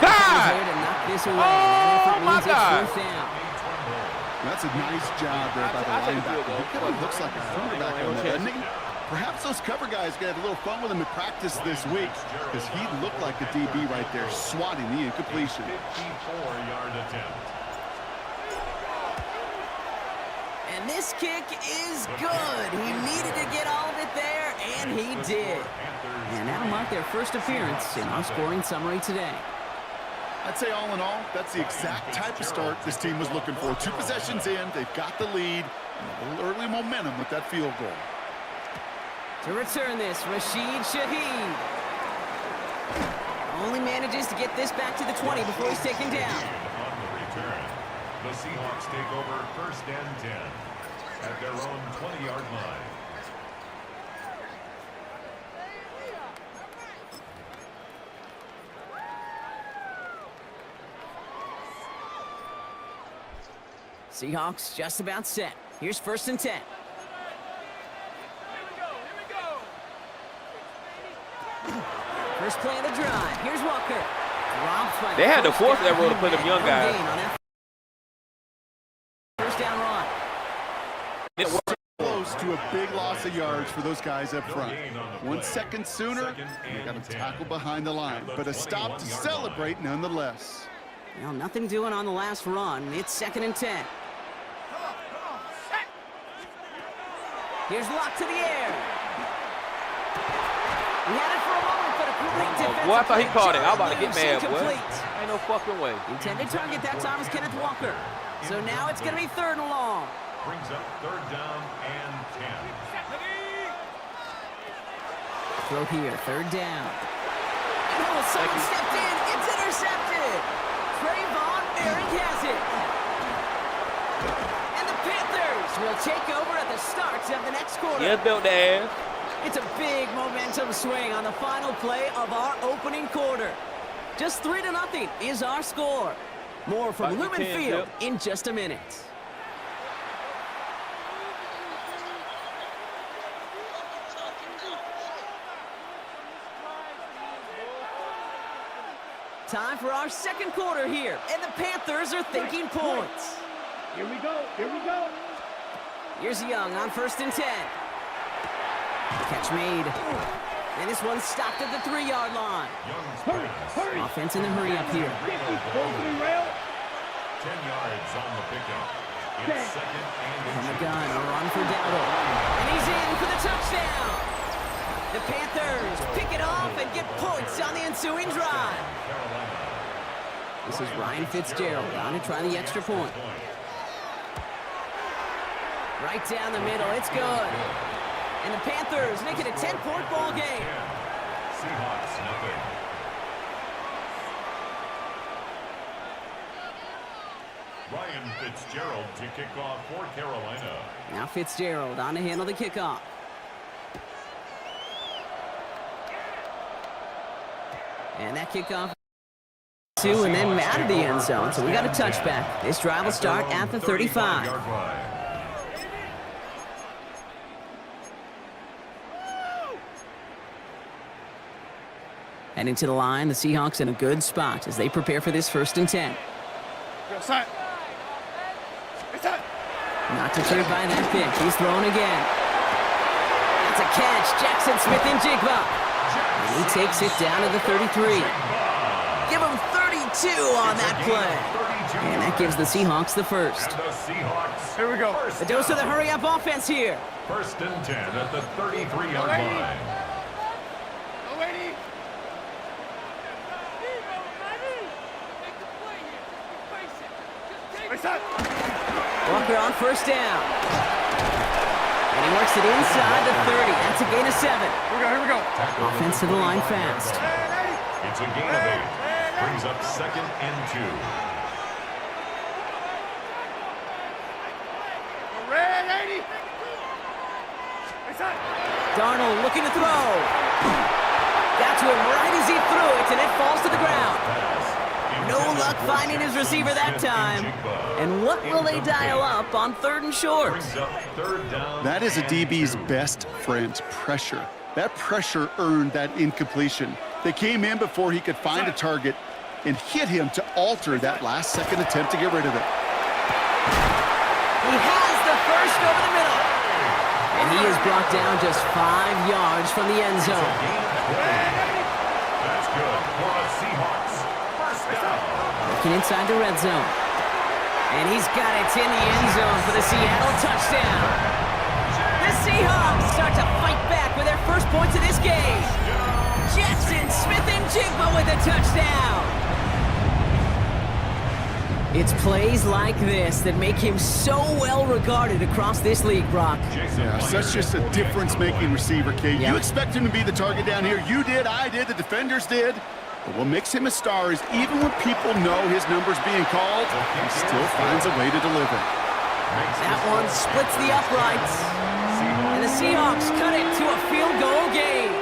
God! To knock this away. That effort means it's fourth down. That's a nice job there by the linebacker. He kind of looks like a quarterback on that, doesn't he? Perhaps those cover guys can have a little fun with him in practice this week, because he looked like a DB right there, swatting the incompletion. 54-yard attempt. And this kick is good. He needed to get all of it there, and he did. And that'll mark their first appearance in our scoring summary today. I'd say all in all, that's the exact type of start this team was looking for. 2 possessions in, they've got the lead, and a little early momentum with that field goal. To return this, Rashid Shaheed. Only manages to get this back to the 20 before he's taken down. On the return, the Seahawks take over first and 10 at their own 20-yard line. Seahawks just about set. Here's first and 10. First play of the drive. Here's Walker. They had to force that rule to play them young guys. First down run. Close to a big loss of yards for those guys up front. 1 second sooner, they got to tackle behind the line, but a stop to celebrate nonetheless. Well, nothing doing on the last run. It's second and 10. Here's Lock to the air. He had it for a moment, but a complete defensive Boy, I thought he play. caught it. I was about to get mad, boy. Incomplete. Ain't no fucking way. Intended target that time was Kenneth Walker. So now it's going to be third and long. Brings up third down and 10. Throw here, third down. Oh, someone stepped in. It's intercepted. Trayvon Merrick has it. And the Panthers will take over at the start of the next quarter. Yes, built the ass. It's a big momentum swing on the final play of our opening quarter. Just 3-0 is our score. More from Lumen Field in just a minute. Time for our second quarter here, and the Panthers are thinking points. Here we go. Here we go. Here's Young on first and 10. Catch made. And this one stopped at the 3-yard line. Hurry, hurry. Offense in the hurry up here. 10 yards on the pickup. It's second From the and gun, a run for Dowdle. And he's in for the touchdown. The Panthers pick it off and get points on the ensuing drive. This is Ryan Fitzgerald on to try the extra point. Right down the middle, it's good. And the Panthers make it a 10-point ball game. Seahawks nothing. Ryan Fitzgerald to kick off for Carolina. Now Fitzgerald on to handle the kickoff. And that kickoff two and then out of the end zone. So we got a touchback. This drive will start at the 35. Heading to the line, the Seahawks in a good spot as they prepare for this first and 10. Not deterred by that pitch. He's thrown again. That's a catch. Jackson Smith-Njigba. And he takes it down to the 33. Give him 32 on that play. And that gives the Seahawks the first. Here we go. A dose of the hurry-up offense here. First and 10 at the 33-yard line. Walker on first down. And he works it inside the 30. That's a gain of 7. Here we go. Offense to the line fast. It's a gain of 8. Brings up second and 2. Darnold looking to throw. Got to him right as he threw it, and it falls to the ground. No luck finding his receiver that time. And what will they dial up on third and short? That is a DB's best friend, pressure. That pressure earned that incompletion. They came in before he could find a target, and hit him to alter that last-second attempt to get rid of it. He has the first over the middle. And he is brought down just 5 yards from the end zone. That's good for the Seahawks. First down. Looking inside the red zone. And he's got it in the end zone for the Seattle touchdown. The Seahawks start to fight back with their first points of this game. Jackson Smith-Njigba with a touchdown. It's plays like this that make him so well regarded across this league, Brock. Yeah, such just a difference-making receiver, Kate. You expect him to be the target down here. You did, I did, the defenders did. But what makes him a star is even when people know his number's being called, he still finds a way to deliver. That one splits the uprights. And the Seahawks cut it to a field goal game.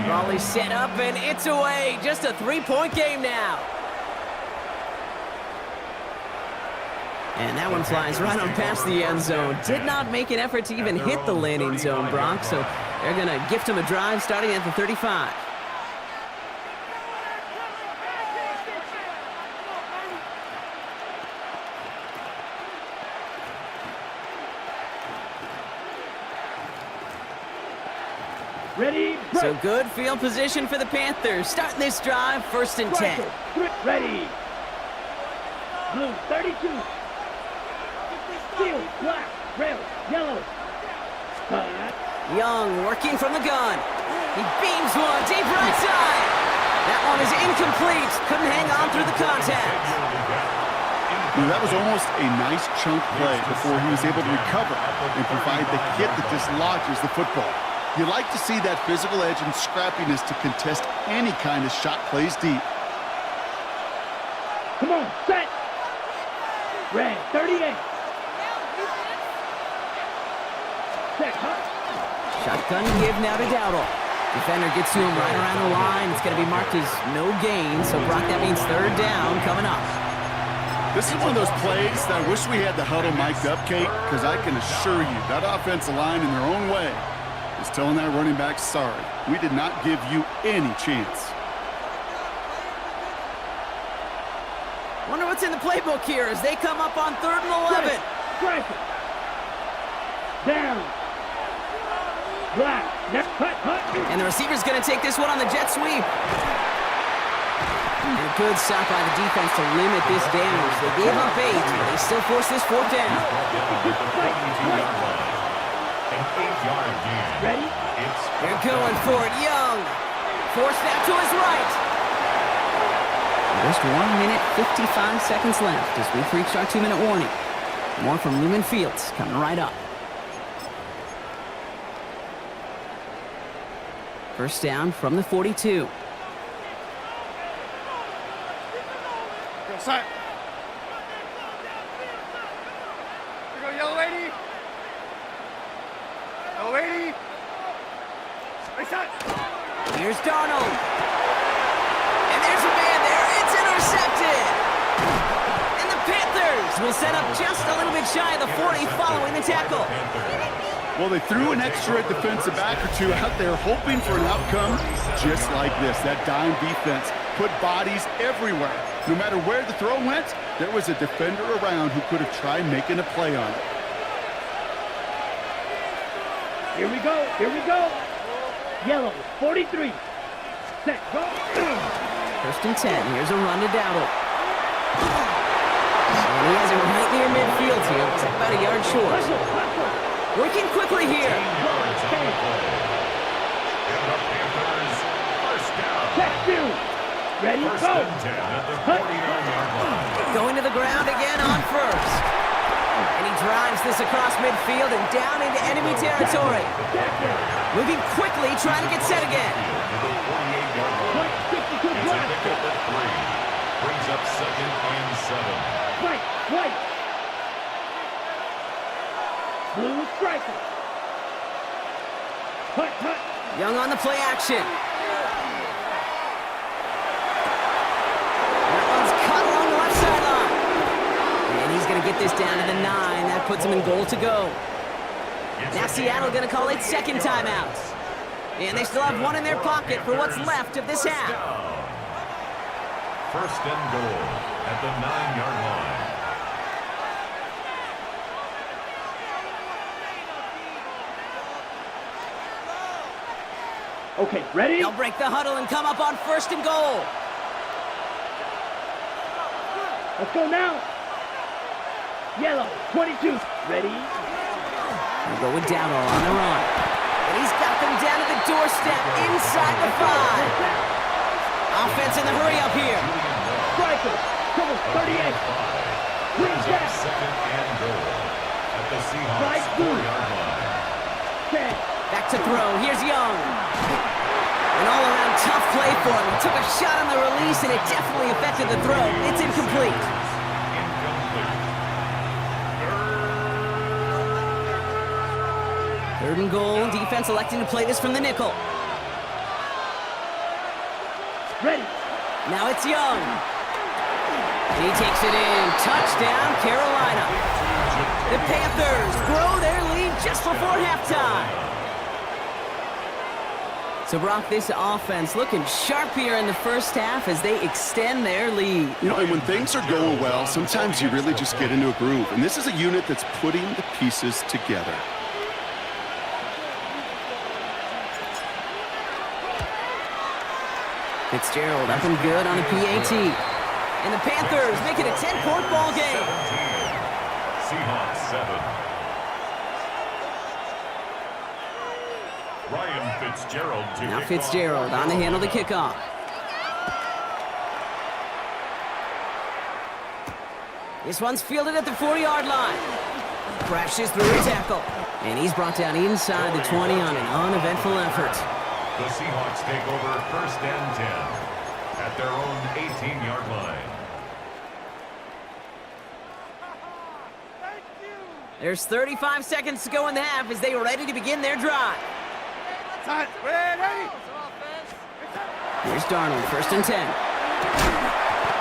Raleigh set up, and it's away. Just a 3-point game now. And that one flies right on past the end zone. Did not make an effort to even hit the landing zone, Brock, so they're going to gift him a drive starting at the 35. Ready? So good field position for the Panthers. Starting this drive, 1st and 10. Ready. Blue 32. Field, black, red, yellow. Spot. Young working from the gun. He beams one deep right side. That one is incomplete. Couldn't hang on through the contact. That was almost a nice chunk play before he was able to recover and provide the hit that dislodges the football. You like to see that physical edge and scrappiness to contest any kind of shot plays deep. Come on, set. Red 38. Set, huh? Shotgun give now to Dowdle. Defender gets to him right around the line. It's going to be marked as no gain, so Brock, that means 3rd down coming up. This is one of those plays that I wish we had the huddle mic'd up, Kate, because I can assure you that offensive line in their own way is telling that running back, sorry, we did not give you any chance. Wonder what's in the playbook here as they come up on 3rd and 11. Strike it. Down. Black. Next cut. And the receiver's going to take this one on the jet sweep. And a good stop by the defense to limit this damage. They gave up 8, but they still force this 4th down. Ready? They're going for it. Young. Forced out to his right. Just 1 minute, 55 seconds left as we've reached our 2-minute warning. More from Lumen Fields coming right up. 1st down from the 42. Go, Simon. Here go, yellow lady. Yellow lady. Race out. Here's Darnold. And there's a man there. It's intercepted. And the Panthers will set up just a little bit shy of the 40 following the tackle. Well, they threw an extra defensive back or two out there hoping for an outcome just like this. That dime defense put bodies everywhere. No matter where the throw went, there was a defender around who could have tried making a play on it. Here we go. Here we go. Yellow 43. Set. Go. 1st and 10. Here's a run to Dowdle. And he has it right near midfield here. It's about a yard short. Working quickly here. Check 2. Ready, go. Going to the ground again on 1st. And he drives this across midfield and down into enemy territory. Moving quickly, trying to get set again. Brings up 2nd and 7. Right. Blue striker. Cut. Young on the play action. That one's cut along the left sideline. get this down to the 9. That puts them in goal to go. Now Seattle going to call it second timeout. And they still have one in their pocket for what's left of this half. First and goal at the 9-yard line. Okay, ready? They'll break the huddle and come up on first and goal. Let's go now. Yellow, 22. Ready? They're going down on the run. And he's got them down to the doorstep inside the 5. Offense in the hurry up here. Striker, cover 38. Bring back. Second and goal at the Seahawks 4-yard line. 10. Back to throw. Here's Young. An all-around tough play for him. He took a shot on the release, and it definitely affected the throw. It's incomplete. Third and goal. Defense electing to play this from the nickel. Ready. Now it's Young. He takes it in. Touchdown, Carolina. The Panthers grow their lead just before halftime. So, Brock, this offense looking sharp here in the first half as they extend their lead. You know, and when things are going well, sometimes you really just get into a groove. And this is a unit that's putting the pieces together. Fitzgerald up and good on a PAT. And the Panthers make it a 10-point ball game. Seahawks 7. Ryan Fitzgerald to Now kick Fitzgerald off. on to handle the kickoff. This one's fielded at the 40-yard line. Crashes through a tackle. And he's brought down inside the 20 on an uneventful effort. The Seahawks take over first and 10 at their own 18-yard line. There's 35 seconds to go in the half as they are ready to begin their drive. Ready? Here's Darnold, first and 10.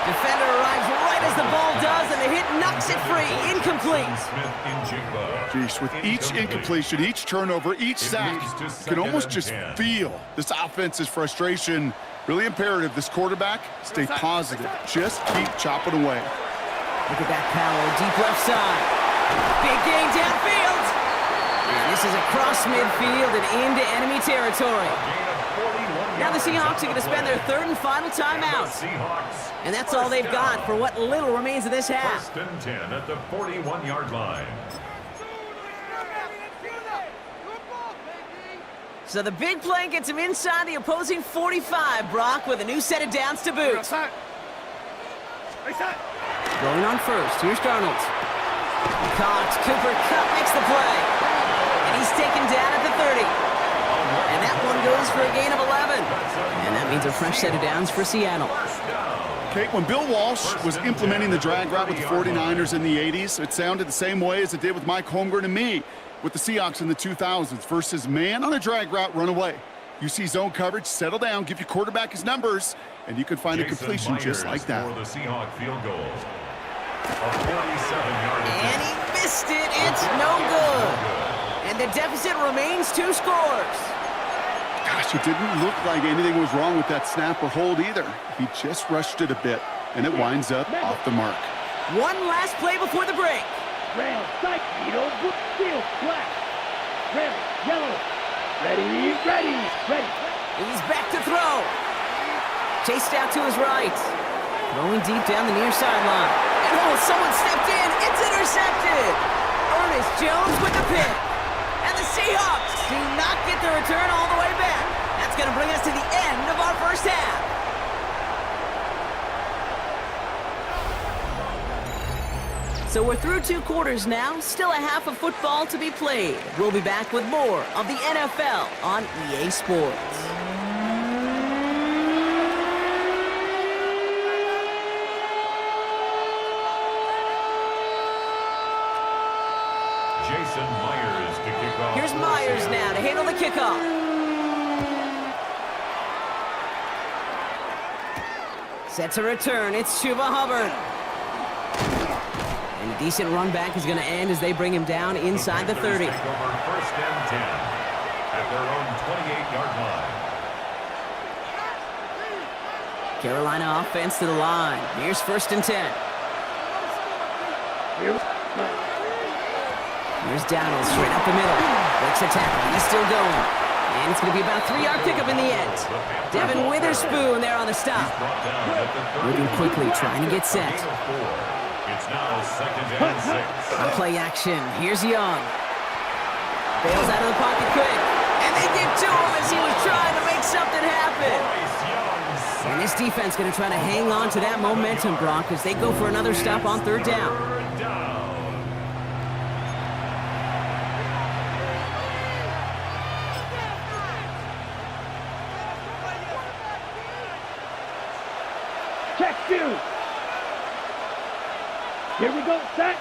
Defender arrives right as the ball does, and the hit knocks it free. Incomplete. Smith in Jigba. Jeez, with each incompletion, each turnover, each sack, you can almost just feel this offense's frustration. Really imperative, this quarterback, stay positive. Just keep chopping away. Look at that Powell, deep left side. Big gain downfield. And this is across midfield and into enemy territory. Now the Seahawks are going to spend their third and final timeout. And that's all they've got for what little remains of this half. First and 10 at the 41-yard line. So the big play gets him inside the opposing 45, Brock, with a new set of downs to boot. Rolling on first. Here's Darnold. Caught. Cooper Kupp makes the play. And he's taken down at the 30. And that one goes for a gain of 11. And that means a fresh set of downs for Seattle. Okay, when Bill Walsh was implementing the drag route with the 49ers in the 80s, it sounded the same way as it did with Mike Holmgren and me with the Seahawks in the 2000s versus man on a drag route, run away. You see zone coverage, settle down, give your quarterback his numbers, and you can find a completion just like that. For the Seahawk field goal. A 47-yard And he missed it. It's no good. And the deficit remains 2 scores. Gosh, it didn't look like anything was wrong with that snap or hold either. He just rushed it a bit, and it winds up off the mark. One last play before the break. Rail, strike, Vito, field, black. Rail, yellow. Ready. He's back to throw. Chased out to his right. Throwing deep down the near sideline. And someone stepped in. It's intercepted. Ernest Jones with the pick. And the Seahawks do not get the return all the way back. That's going to bring us to the end of our first half. So we're through 2 quarters now. Still a half of football to be played. We'll be back with more of the NFL on EA Sports. Jason Myers to kick off. Here's Myers now to handle the kickoff. Set to return. It's Chuba Hubbard. And a decent run back is going to end as they bring him down inside the 30. Take over first and 10 at their own 28-yard line. Carolina offense to the line. Here's first and 10. Here's Donald straight up the middle. Breaks a tackle. He's still going. And it's going to be about a 3-yard pickup in the end. Devin Witherspoon there on the stop. Moving quickly, trying to get set. It's now second and 6. On play action. Here's Young. Bails out of the pocket quick. And they get to him as he was trying to make something happen. And this defense going to try to hang on to that momentum, Brock, as they go for another stop on third down. Check 2. Here we go, set.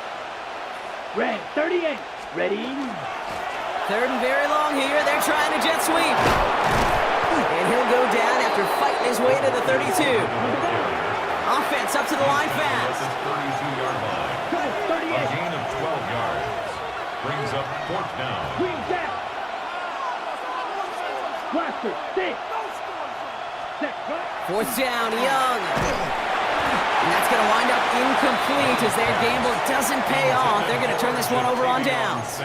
Red 38. Ready. Third and very long here. They're trying to jet sweep. And he'll go down after fighting his way to the 32. Offense up to the line fast. 32-yard line. A gain of 12 yards. Brings up fourth down. Green down. Blaster, 6. Fourth down, Young. And that's going to wind up incomplete as their gamble doesn't pay off. They're going to turn this one over on downs.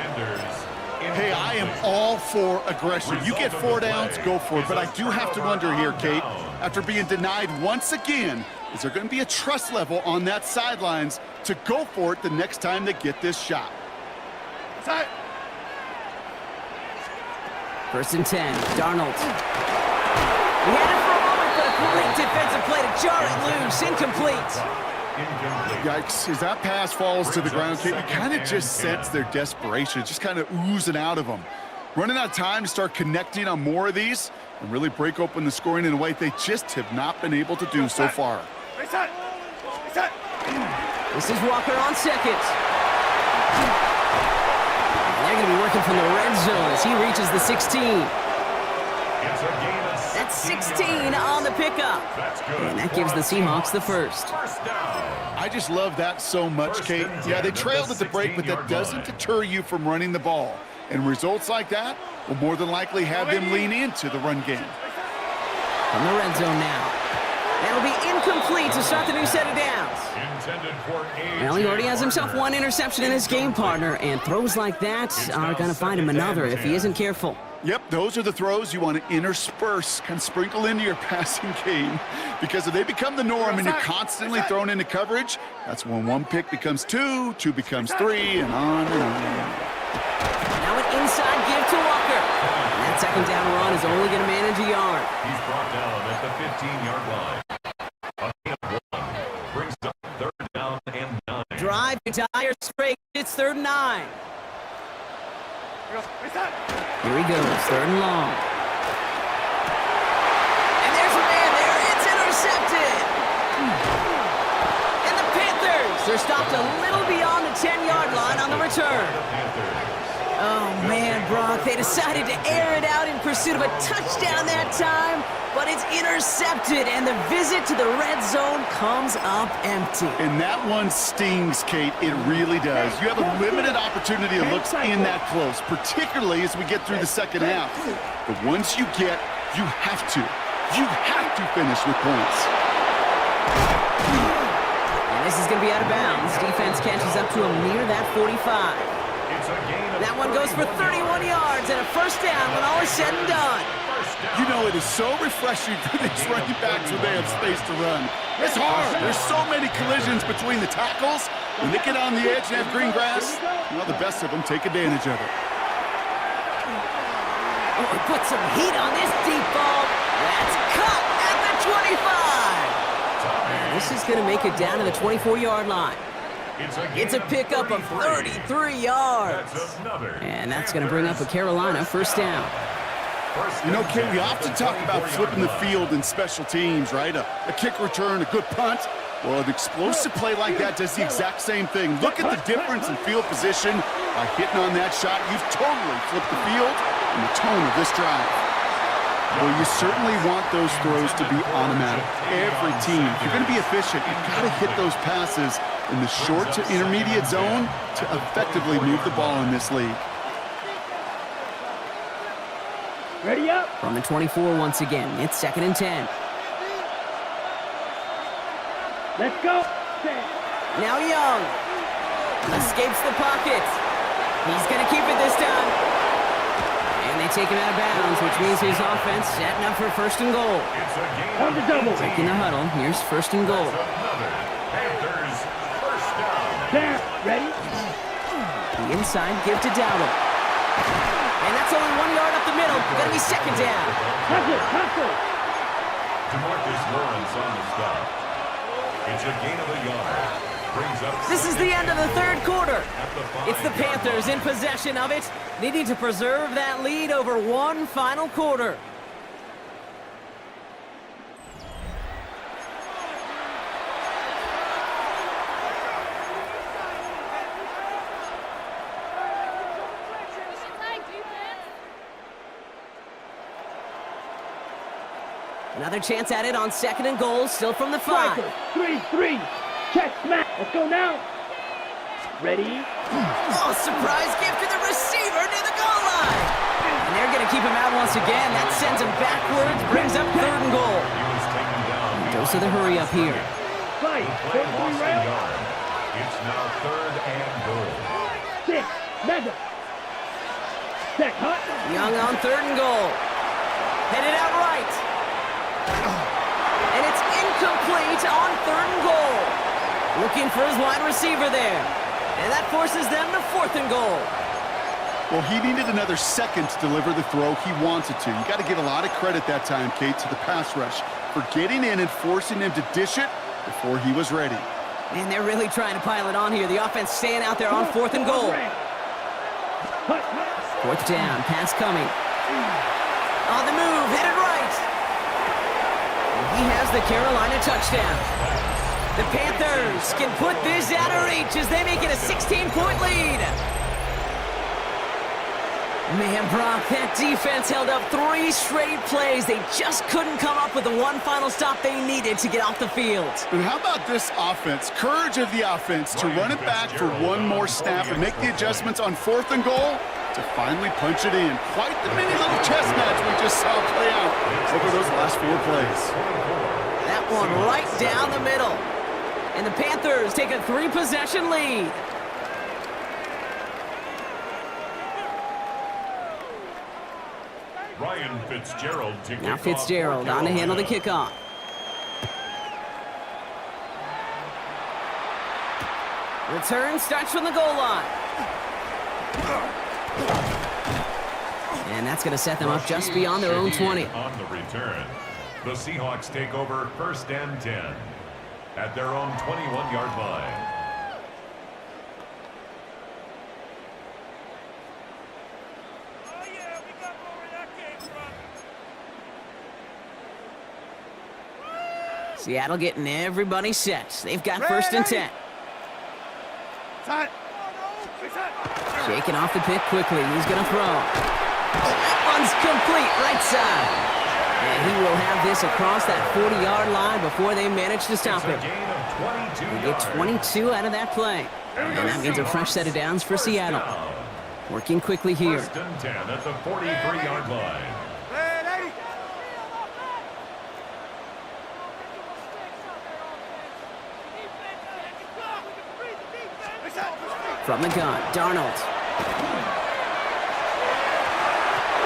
Hey, I am all for aggression. You get 4 downs, go for it. But I do have to wonder here, Kate, after being denied once again, is there going to be a trust level on that sidelines to go for it the next time they get this shot? First and 10, Darnold. He had it for a moment, but a great defensive play to jar it loose. Incomplete. Yikes, as that pass falls to the ground, Kate, you kind of just sense their desperation. It's just kind of oozing out of them. Running out of time to start connecting on more of these and really break open the scoring in a way they just have not been able to do so far. This is Walker on second. And they're going to be working from the red zone as he reaches the 16. That's 16 on the pickup. And that gives the Seahawks the first. I just love that so much, Kate. Yeah, they trailed at the break, but that doesn't deter you from running the ball. And results like that will more than likely have them lean into the run game. From the red zone now. That'll be incomplete to start the new set of downs. Well, he already has himself one interception in his game, partner, and throws like that are going to find him another if he isn't careful. Yep, those are the throws you want to intersperse, kind of sprinkle into your passing game. Because if they become the norm and you're constantly thrown into coverage, that's when 1 pick becomes 2, 2 becomes 3, and on and on. Now an inside give to Walker. And that second down run is only going to manage a yard. He's brought down at the 15-yard line. A gain of 1. Brings up third down and 9. Drive entire straight. It's third and 9. Here he goes, third and long. And there's a man there. It's intercepted. And the Panthers are stopped a little beyond the 10-yard line on the return. Oh, man, Brock, they decided to air it out in pursuit of a touchdown that time, but it's intercepted, and the visit to the red zone comes up empty. And that one stings, Kate. It really does. You have a limited opportunity to look in that close, particularly as we get through the second half. But once you get, you have to finish with points. And this is going to be out of bounds. Defense catches up to him near that 45. That one goes for 31 yards and a first down when all is said and done. You know, it is so refreshing for these running backs when they have space to run. It's hard. There's so many collisions between the tackles. When they get on the edge and have green grass, well, the best of them take advantage of it. Oh, put some heat on this deep ball. That's cut at the 25. And this is going to make it down to the 24-yard line. It's a pickup of 33 yards. And that's going to bring up a Carolina first down. You know, Kate, we often talk about flipping the field in special teams, right? A kick return, a good punt. Well, an explosive play like that does the exact same thing. Look at the difference in field position. By hitting on that shot, you've totally flipped the field and the tone of this drive. Well, you certainly want those throws to be automatic. Every team, if you're going to be efficient, you've got to hit those passes in the short to intermediate zone to effectively move the ball in this league. Ready up. From the 24 once again. It's 2nd and 10. Let's go. Set. Now Young escapes the pocket. He's going to keep it this time. And they take him out of bounds, which means his offense setting up for 1st and goal. It's a gain On the double. Breaking the huddle. Here's 1st and goal. Another Panthers first down. There. Ready. The inside give to Dowdle. And that's only 1 yard up the middle. Going to be 2nd down. Hustle. Hustle. DeMarcus Lawrence on the stop. It's a gain of a yard. Brings up This is the end of the 3rd quarter. at the 5. It's the Panthers in possession of it, needing to preserve that lead over one final quarter. Another chance at it on 2nd and goal, still from the 5. Striker. 3-3. Check smack. Let's go now. Ready. Oh, surprise gift to the receiver near the goal line. And they're going to keep him out once again. That sends him backwards, brings up 3rd and goal. He was taken down. Dose of the hurry up here. Fight. Play 4-3 lost a rail. yard. It's now 3rd and goal. 6. Mega. Check. Hut. Young on 3rd and goal. Headed out right. And it's incomplete on 3rd and goal. Looking for his wide receiver there. And that forces them to 4th and goal. Well, he needed another second to deliver the throw he wanted to. You got to give a lot of credit that time, Kate, to the pass rush for getting in and forcing him to dish it before he was ready. And they're really trying to pile it on here. The offense staying out there on 4th and goal. Hut. 4th down, pass coming. On the move, headed right. He has the Carolina touchdown. The Panthers can put this out of reach as they make it a 16-point lead. Man, Brock, that defense held up 3 straight plays. They just couldn't come up with the one final stop they needed to get off the field. And how about this offense? Courage of the offense to run it back for one more snap and make the adjustments on 4th and goal to finally punch it in. Quite the mini little chess match we just saw play out over those last 4 plays. That one right down the middle. And the Panthers take a 3-possession lead. Ryan Fitzgerald to Now kick Fitzgerald off for on to handle the Carolina. kickoff. Return starts from the goal line. And that's going to set them up just beyond their own 20. On the return, the Seahawks take over 1st and 10 at their own 21-yard line. Seattle getting everybody set. They've got 1st and 10. Time. Shaking off the pick quickly. He's going to throw. That one's complete right side. And he will have this across that 40-yard line before they manage to stop It's a him. gain of 22 They get yards. 22 out of that play. And that means a fresh set of downs for Seattle. Working quickly here. 1st and 10 at the 43-yard line. From the gun, Darnold.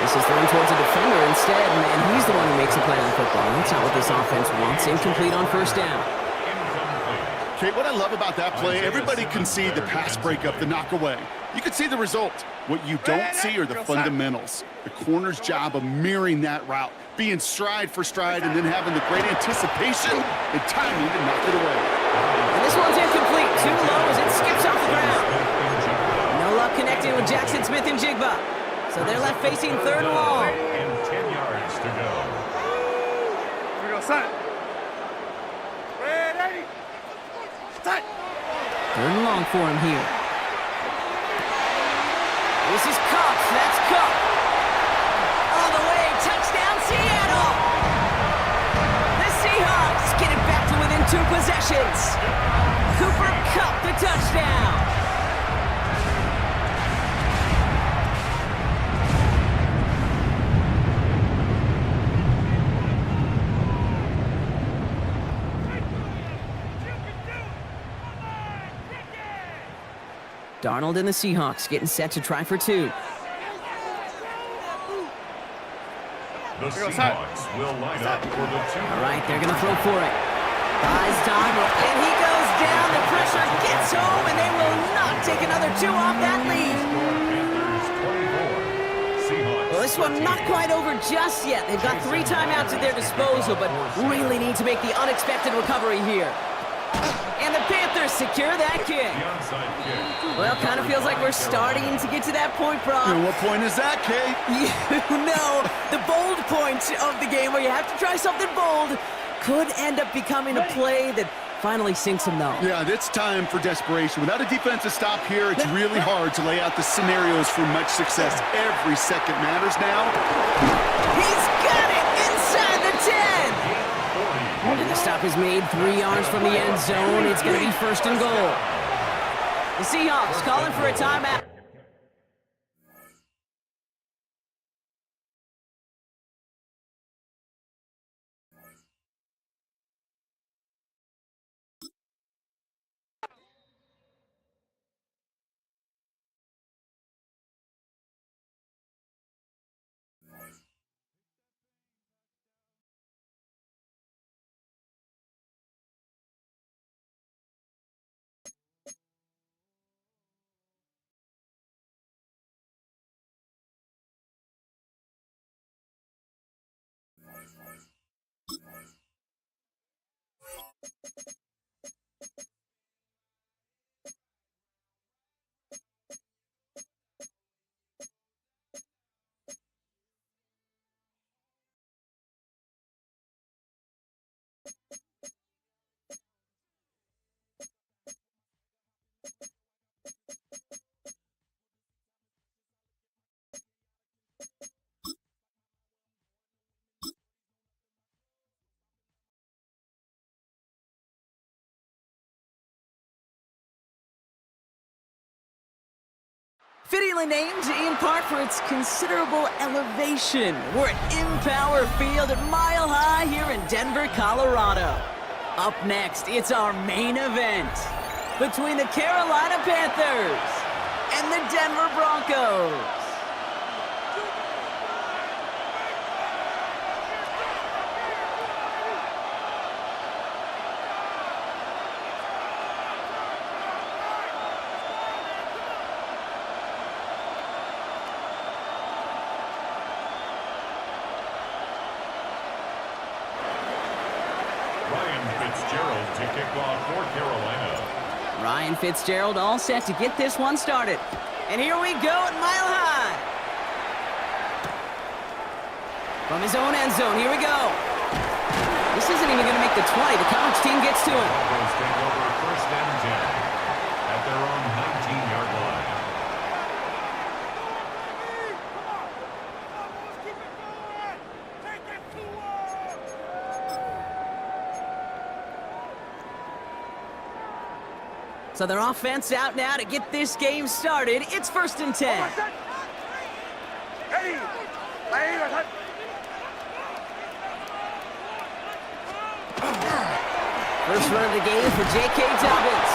This is thrown towards a defender instead, and he's the one who makes a play on football. That's not what this offense wants. Incomplete on 1st down. Kate, what I love about that play, everybody can see the pass breakup, the knock away. You can see the result. What you don't see are the fundamentals. The corner's job of mirroring that route, being stride for stride, and then having the great anticipation and timing to knock it away. And this one's incomplete. Too low as it skips off the ground. No luck connecting with Jackson Smith and Jigba. So they're left facing 3rd and long. And 10 yards to go. Here we go, son. Ready. Time. 3rd and long for him here. This is Cup. That's Cup. All the way. Touchdown, Seattle. 2 possessions. Cooper Kupp, the touchdown. Darnold and the Seahawks getting set to try for 2. The Seahawks will line up for the 2. All right, they're going to throw for it. Buys Darnold, and he goes down. The pressure gets home, and they will not take another 2 off that lead. Well, this one not quite over just yet. They've got 3 timeouts at their disposal, but really need to make the unexpected recovery here. And the Panthers secure that kick. Well, kind of feels like we're starting to get to that point, Brock. And what point is that, Kate? You know, the bold point of the game where you have to try something bold could end up becoming a play that finally sinks them, though. Yeah, it's time for desperation. Without a defensive stop here, it's really hard to lay out the scenarios for much success. Every second matters now. He's got it inside the 10. And the stop is made 3 yards from the end zone. It's going to be 1st and goal. The Seahawks calling for a timeout. Fittingly named in part for its considerable elevation. We're at Empower Field at Mile High here in Denver, Colorado. Up next, it's our main event between the Carolina Panthers and the Denver Broncos. To kick off for Carolina. Ryan Fitzgerald all set to get this one started. And here we go at Mile High. From his own end zone, here we go. This isn't even going to make the 20. The coverage team gets to him. Broncos take over 1st and 10 at their own 19-yard line. So their offense out now to get this game started. It's 1st and 10. First run of the game for J.K. Dobbins.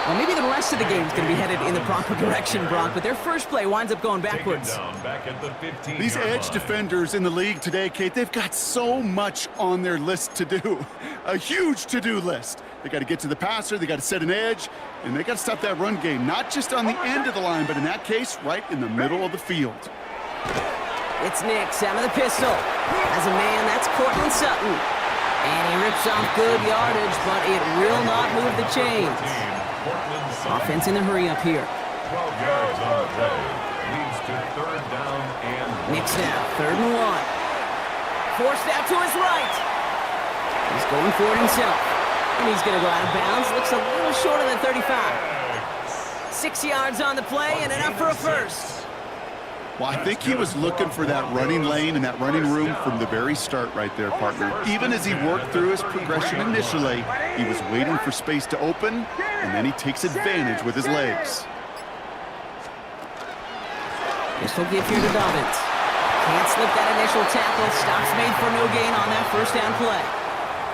Well, maybe the rest of the game is going to be headed in the proper direction, Brock, but their first play winds up going backwards. Back at the 15-yard These edge line. defenders in the league today, Kate, they've got so much on their list to do. A huge to-do list. They got to get to the passer, they got to set an edge, and they got to stop that run game, not just on the end of the line, but in that case, right in the middle of the field. It's Nick, out of the pistol. As a man, that's Cortland Sutton. And he rips off good yardage, but it will not move the chains. Offense in a hurry up here. 12 yards on the play. Leads to 3rd down and Nick's now, 3rd and 1. Forced out to his right. He's going for it himself. And he's going to go out of bounds. Looks a little short of the 35. 6 yards on the play and enough for a first. Well, I think he was looking for that running lane and that running room from the very start right there, partner. Even as he worked through his progression initially, he was waiting for space to open, and then he takes advantage with his legs. This will give here to Dobbins. Can't slip that initial tackle. Stops made for no gain on that first down play.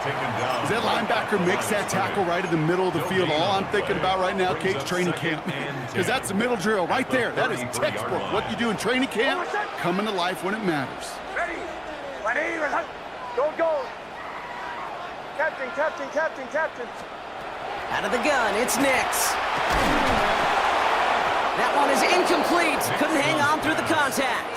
As that linebacker makes that tackle right in the middle of the field, all I'm thinking about right now, Kate's training camp. Because that's the middle drill right there. That is textbook. What you do in training camp, coming to life when it matters. Ready. Go. Captain. Out of the gun, it's Nix. That one is incomplete. Couldn't hang on through the contact.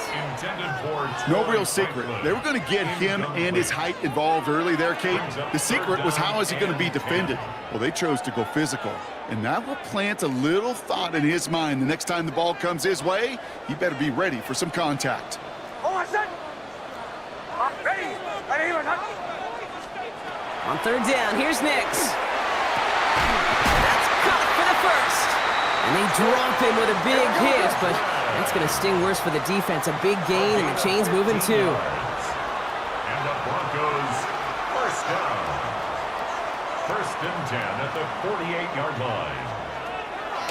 No real secret. They were going to get him and his height involved early there, Kate. The secret was how is he going to be defended? Well, they chose to go physical. And that will plant a little thought in his mind. The next time the ball comes his way, he better be ready for some contact. On third down, here's Nix. That's caught for the first. And they drop him with a big hit, but that's going to sting worse for the defense. A big gain, and the chain's moving too. And the Broncos first down. First and 10 at the 48-yard line.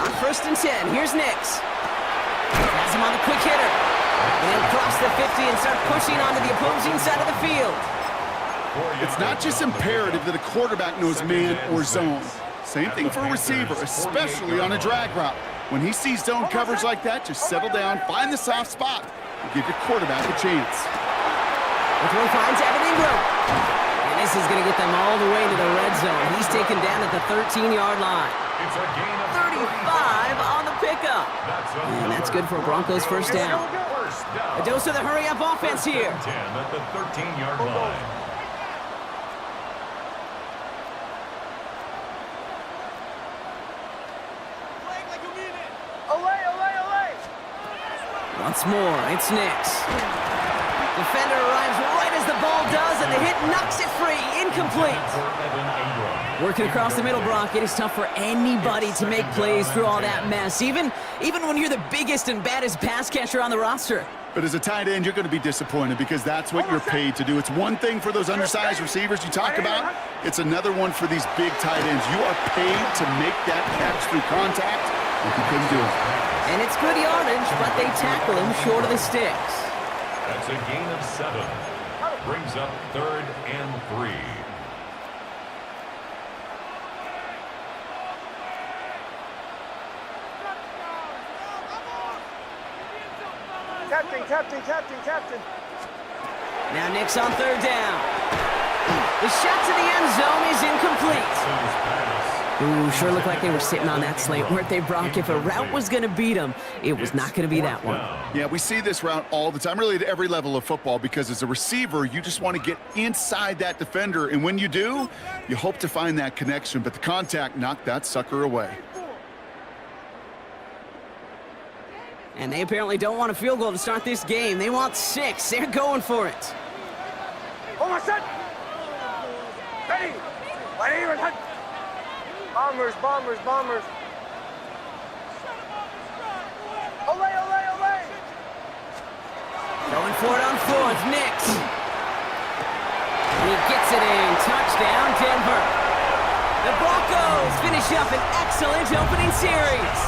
On first and 10, here's Nix. Has him on the quick hitter. And they'll cross the 50 and start pushing onto the opposing side of the field. It's not just imperative that a quarterback knows man or zone. Same thing for a receiver, especially on a drag route. When he sees zone coverage like that, just settle down, find the soft spot, and give your quarterback a chance. The throw finds Evan Ingram. And this is going to get them all the way to the red zone. He's taken down at the 13-yard line. It's a gain of 35 on the pickup. And that's good for a Broncos first down. A dose of the hurry-up offense here. 10 at the 13-yard line. Once more, it's Nix. Defender arrives right as the ball does, and the hit knocks it free. Incomplete. Working across the middle, Brock, it is tough for anybody to make plays through all that mess, even when you're the biggest and baddest pass catcher on the roster. But as a tight end, you're going to be disappointed because that's what you're paid to do. It's one thing for those undersized receivers you talk about. It's another one for these big tight ends. You are paid to make that catch through contact, and you couldn't do it. And it's good yardage, but they tackle him short of the sticks. That's a gain of 7. Brings up 3rd and 3. Captain. Now Nix on third down. The shot to the end zone is incomplete. Ooh, sure looked like they were sitting on that slate, weren't they, Brock? If a route was going to beat them, it was not going to be that one. Yeah, we see this route all the time, really at every level of football, because as a receiver, you just want to get inside that defender, and when you do, you hope to find that connection, but the contact knocked that sucker away. And they apparently don't want a field goal to start this game. They want 6. They're going for it. Ready. Bombers. Ole. Going for it on fourth, Nix. He gets it in. Touchdown, Denver. The Broncos finish up an excellent opening series.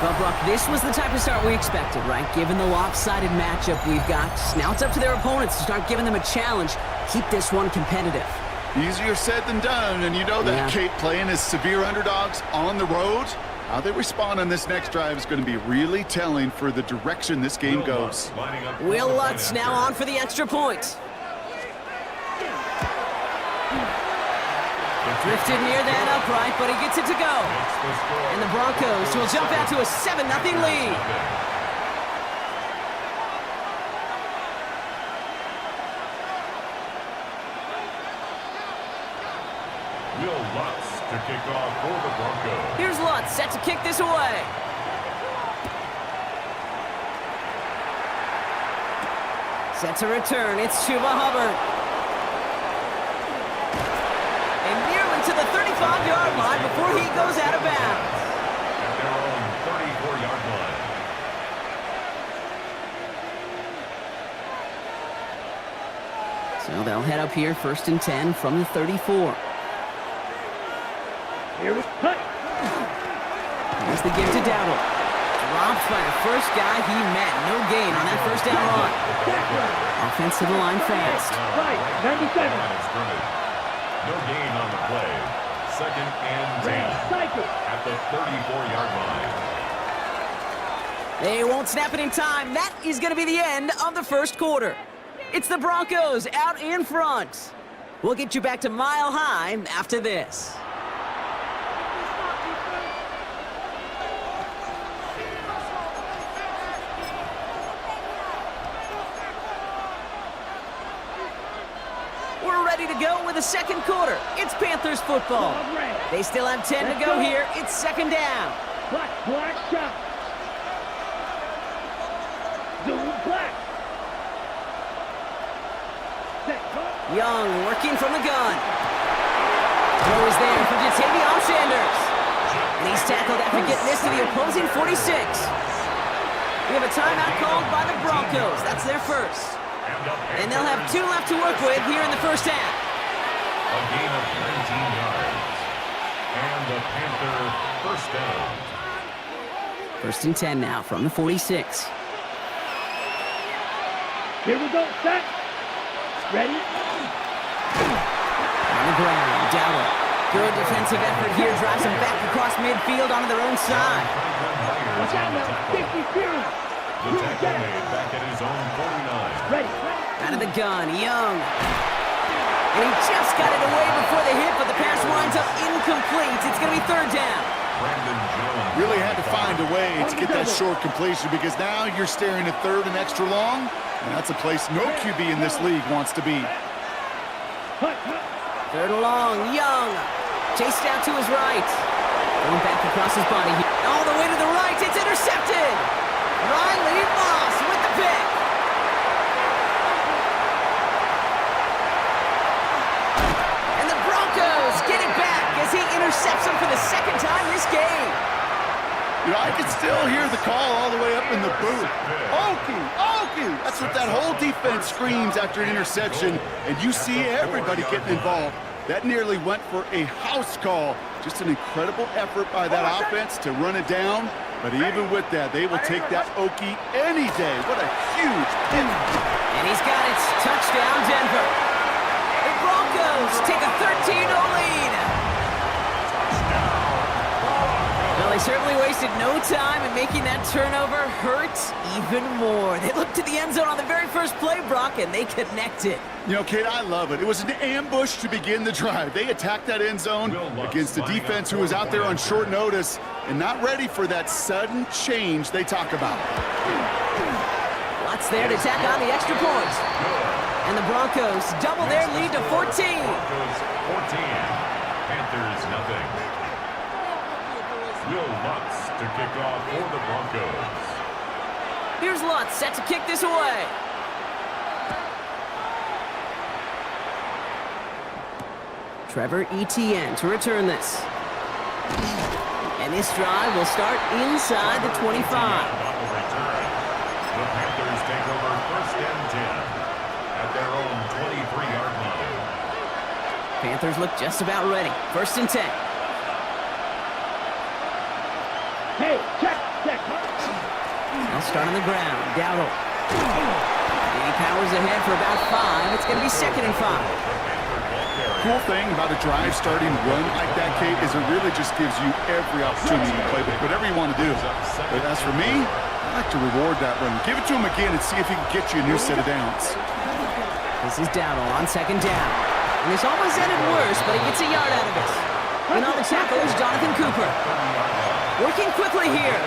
Well, Brock, this was the type of start we expected, right? Given the lopsided matchup we've got, now it's up to their opponents to start giving them a challenge. Keep this one competitive. Easier said than done, and you know that, Kate, playing as severe underdogs on the road. How they respond on this next drive is going to be really telling for the direction this game goes. Will Lutz now on for the extra point. Drifted near that upright, but he gets it to go. And the Broncos will jump out to a 7-0 lead. Will Lutz to kick off for the Broncos. Here's Lutz set to kick this away. Set to return, it's Chuba Hubbard. To the 35-yard line before he goes out of bounds. At their own 34-yard line. So they'll head up here, 1st and 10 from the 34. Here we cut. Here's the give to Dowdle. Drops by the first guy he met. No gain on that first down run. Offensive line fast. Right, 97. No gain on the play. 2nd and 10 Cycle. at the 34-yard line. They won't snap it in time. That is going to be the end of the first quarter. It's the Broncos out in front. We'll get you back to Mile High after this. We're ready to go with the second quarter. It's Panthers football. They still have 10 to go here. It's 2nd down. Black shot. Doing black. Young working from the gun. Throw is there for Jatavion Sanders. And he's tackled after getting this to the opposing 46. We have a timeout called by the Broncos. That's their first. And they'll have 2 left to work with here in the first half. A gain of 19 yards. And the Panther first down. 1st and 10 now from the 46. Here we go, set. Ready? On the ground, Dowdle. Good defensive effort here. Drives them back across midfield onto their own side. Watch out now. 50 series. The tackle made back at his own 49. Ready. Out of the gun, Young. And he just got it away before the hit, but the pass winds up incomplete. It's going to be 3rd down. Really had to find a way to get that short completion because now you're staring at 3rd and extra long, and that's a place no QB in this league wants to be. 3rd and long, Young. Chased out to his right. Going back across his body here. All the way to the right. It's intercepted. Riley Moss with the pick. And the Broncos get it back as he intercepts him for the 2nd time this game. You know, I can still hear the call all the way up in the booth. Okie, Okie! That's what that whole defense screams after an interception, and you see everybody getting involved. That nearly went for a house call. Just an incredible effort by that offense to run it down, but even with that, they will take that Okie any day. What a huge hit. And he's got it. Touchdown, Denver. The Broncos take a 13-0 lead. Well, they certainly wasted no time in making that turnover hurt even more. They looked to the end zone on the very first play, Brock, and they connected. You know, Kate, I love it. It was an ambush to begin the drive. They attacked that end zone against a defense who was out there on short notice and not ready for that sudden change they talk about. Lots there to tack on the extra point. And the Broncos double their lead to 14. Broncos 14, Panthers nothing. Will Lutz to kick off for the Broncos. Here's Lutz set to kick this away. Trevor Etienne to return this. And this drive will start inside the 25. The Panthers take over 1st and 10 at their own 23-yard line. Panthers look just about ready. 1st and 10. Hey, check. They'll start on the ground. Dowdle. And he powers ahead for about 5. It's going to be 2nd and 5. Cool thing about a drive starting run like that, Kate, is it really just gives you every opportunity to play with whatever you want to do. But as for me, I like to reward that run. Give it to him again and see if he can get you a new set of downs. This is Dowdle on 2nd down. And this almost ended worse, but he gets a yard out of it. And on the tackle is Jonathan Cooper. Working quickly here.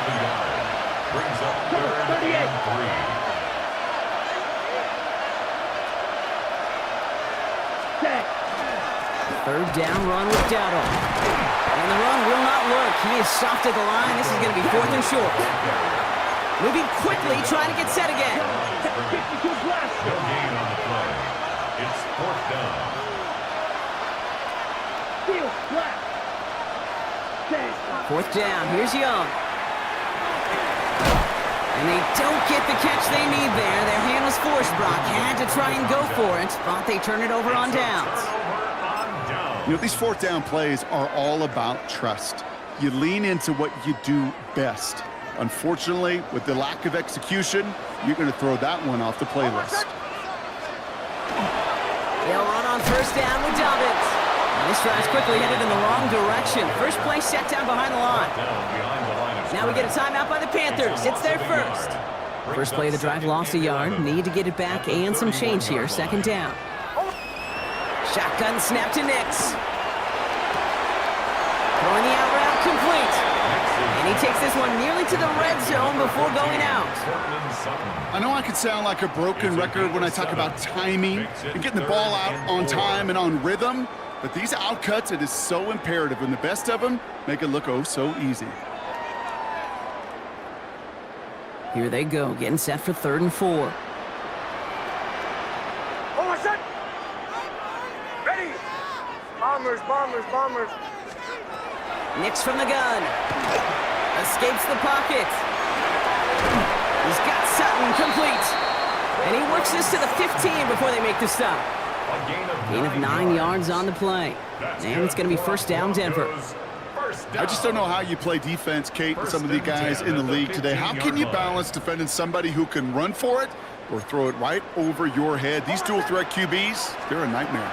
Brings up 3rd and 3. 3rd down run with Dowdle. And the run will not work. He is soft at the line. This is going to be 4th and short. Moving quickly, trying to get set again. No gain on the play. It's 4th down. 4th down. Here's Young. And they don't get the catch they need there. Their hand was forced, Brock. Had to try and go for it, but they turn it over on downs. You know, these fourth down plays are all about trust. You lean into what you do best. Unfortunately, with the lack of execution, you're going to throw that one off the playlist. They'll run on first down with Dobbins. And this drive's quickly headed in the wrong direction. First play set down behind the line. Now we get a timeout by the Panthers. It's their first. First play of the drive lost a yard. Need to get it back and some change here. Second down. Shotgun snap to Nix. Throwing the out route complete. And he takes this one nearly to the red zone before going out. I know I can sound like a broken record when I talk about timing and getting the ball out on time and on rhythm, but these outcuts, it is so imperative, and the best of them make it look oh so easy. Here they go, getting set for 3rd and 4. Oh, what's that? Ready. Bombers, bombers, bombers. Nix from the gun. Escapes the pocket. He's got Sutton complete. And he works this to the 15 before they make the stop. Gain of 9 yards on the play. And it's going to be first down, Denver. I just don't know how you play defense, Kate, and some of the guys in the league today. How can you balance defending somebody who can run for it or throw it right over your head? These dual threat QBs, they're a nightmare.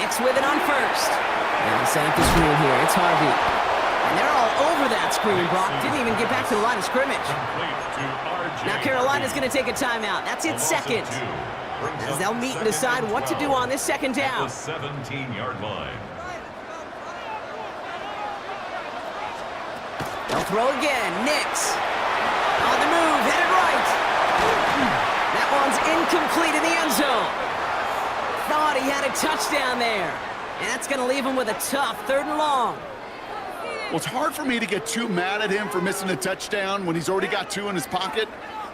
Nix with it on first. And set up the screen here. It's Harvey. And they're all over that screen, Brock. Didn't even get back to the line of scrimmage. Now Carolina's going to take a timeout. That's its second. As they'll meet and decide what to do on this second down. 17-yard line. They'll throw again. Nix. On the move. Headed right. That one's incomplete in the end zone. Thought he had a touchdown there. And that's going to leave him with a tough 3rd and long. Well, it's hard for me to get too mad at him for missing a touchdown when he's already got 2 in his pocket.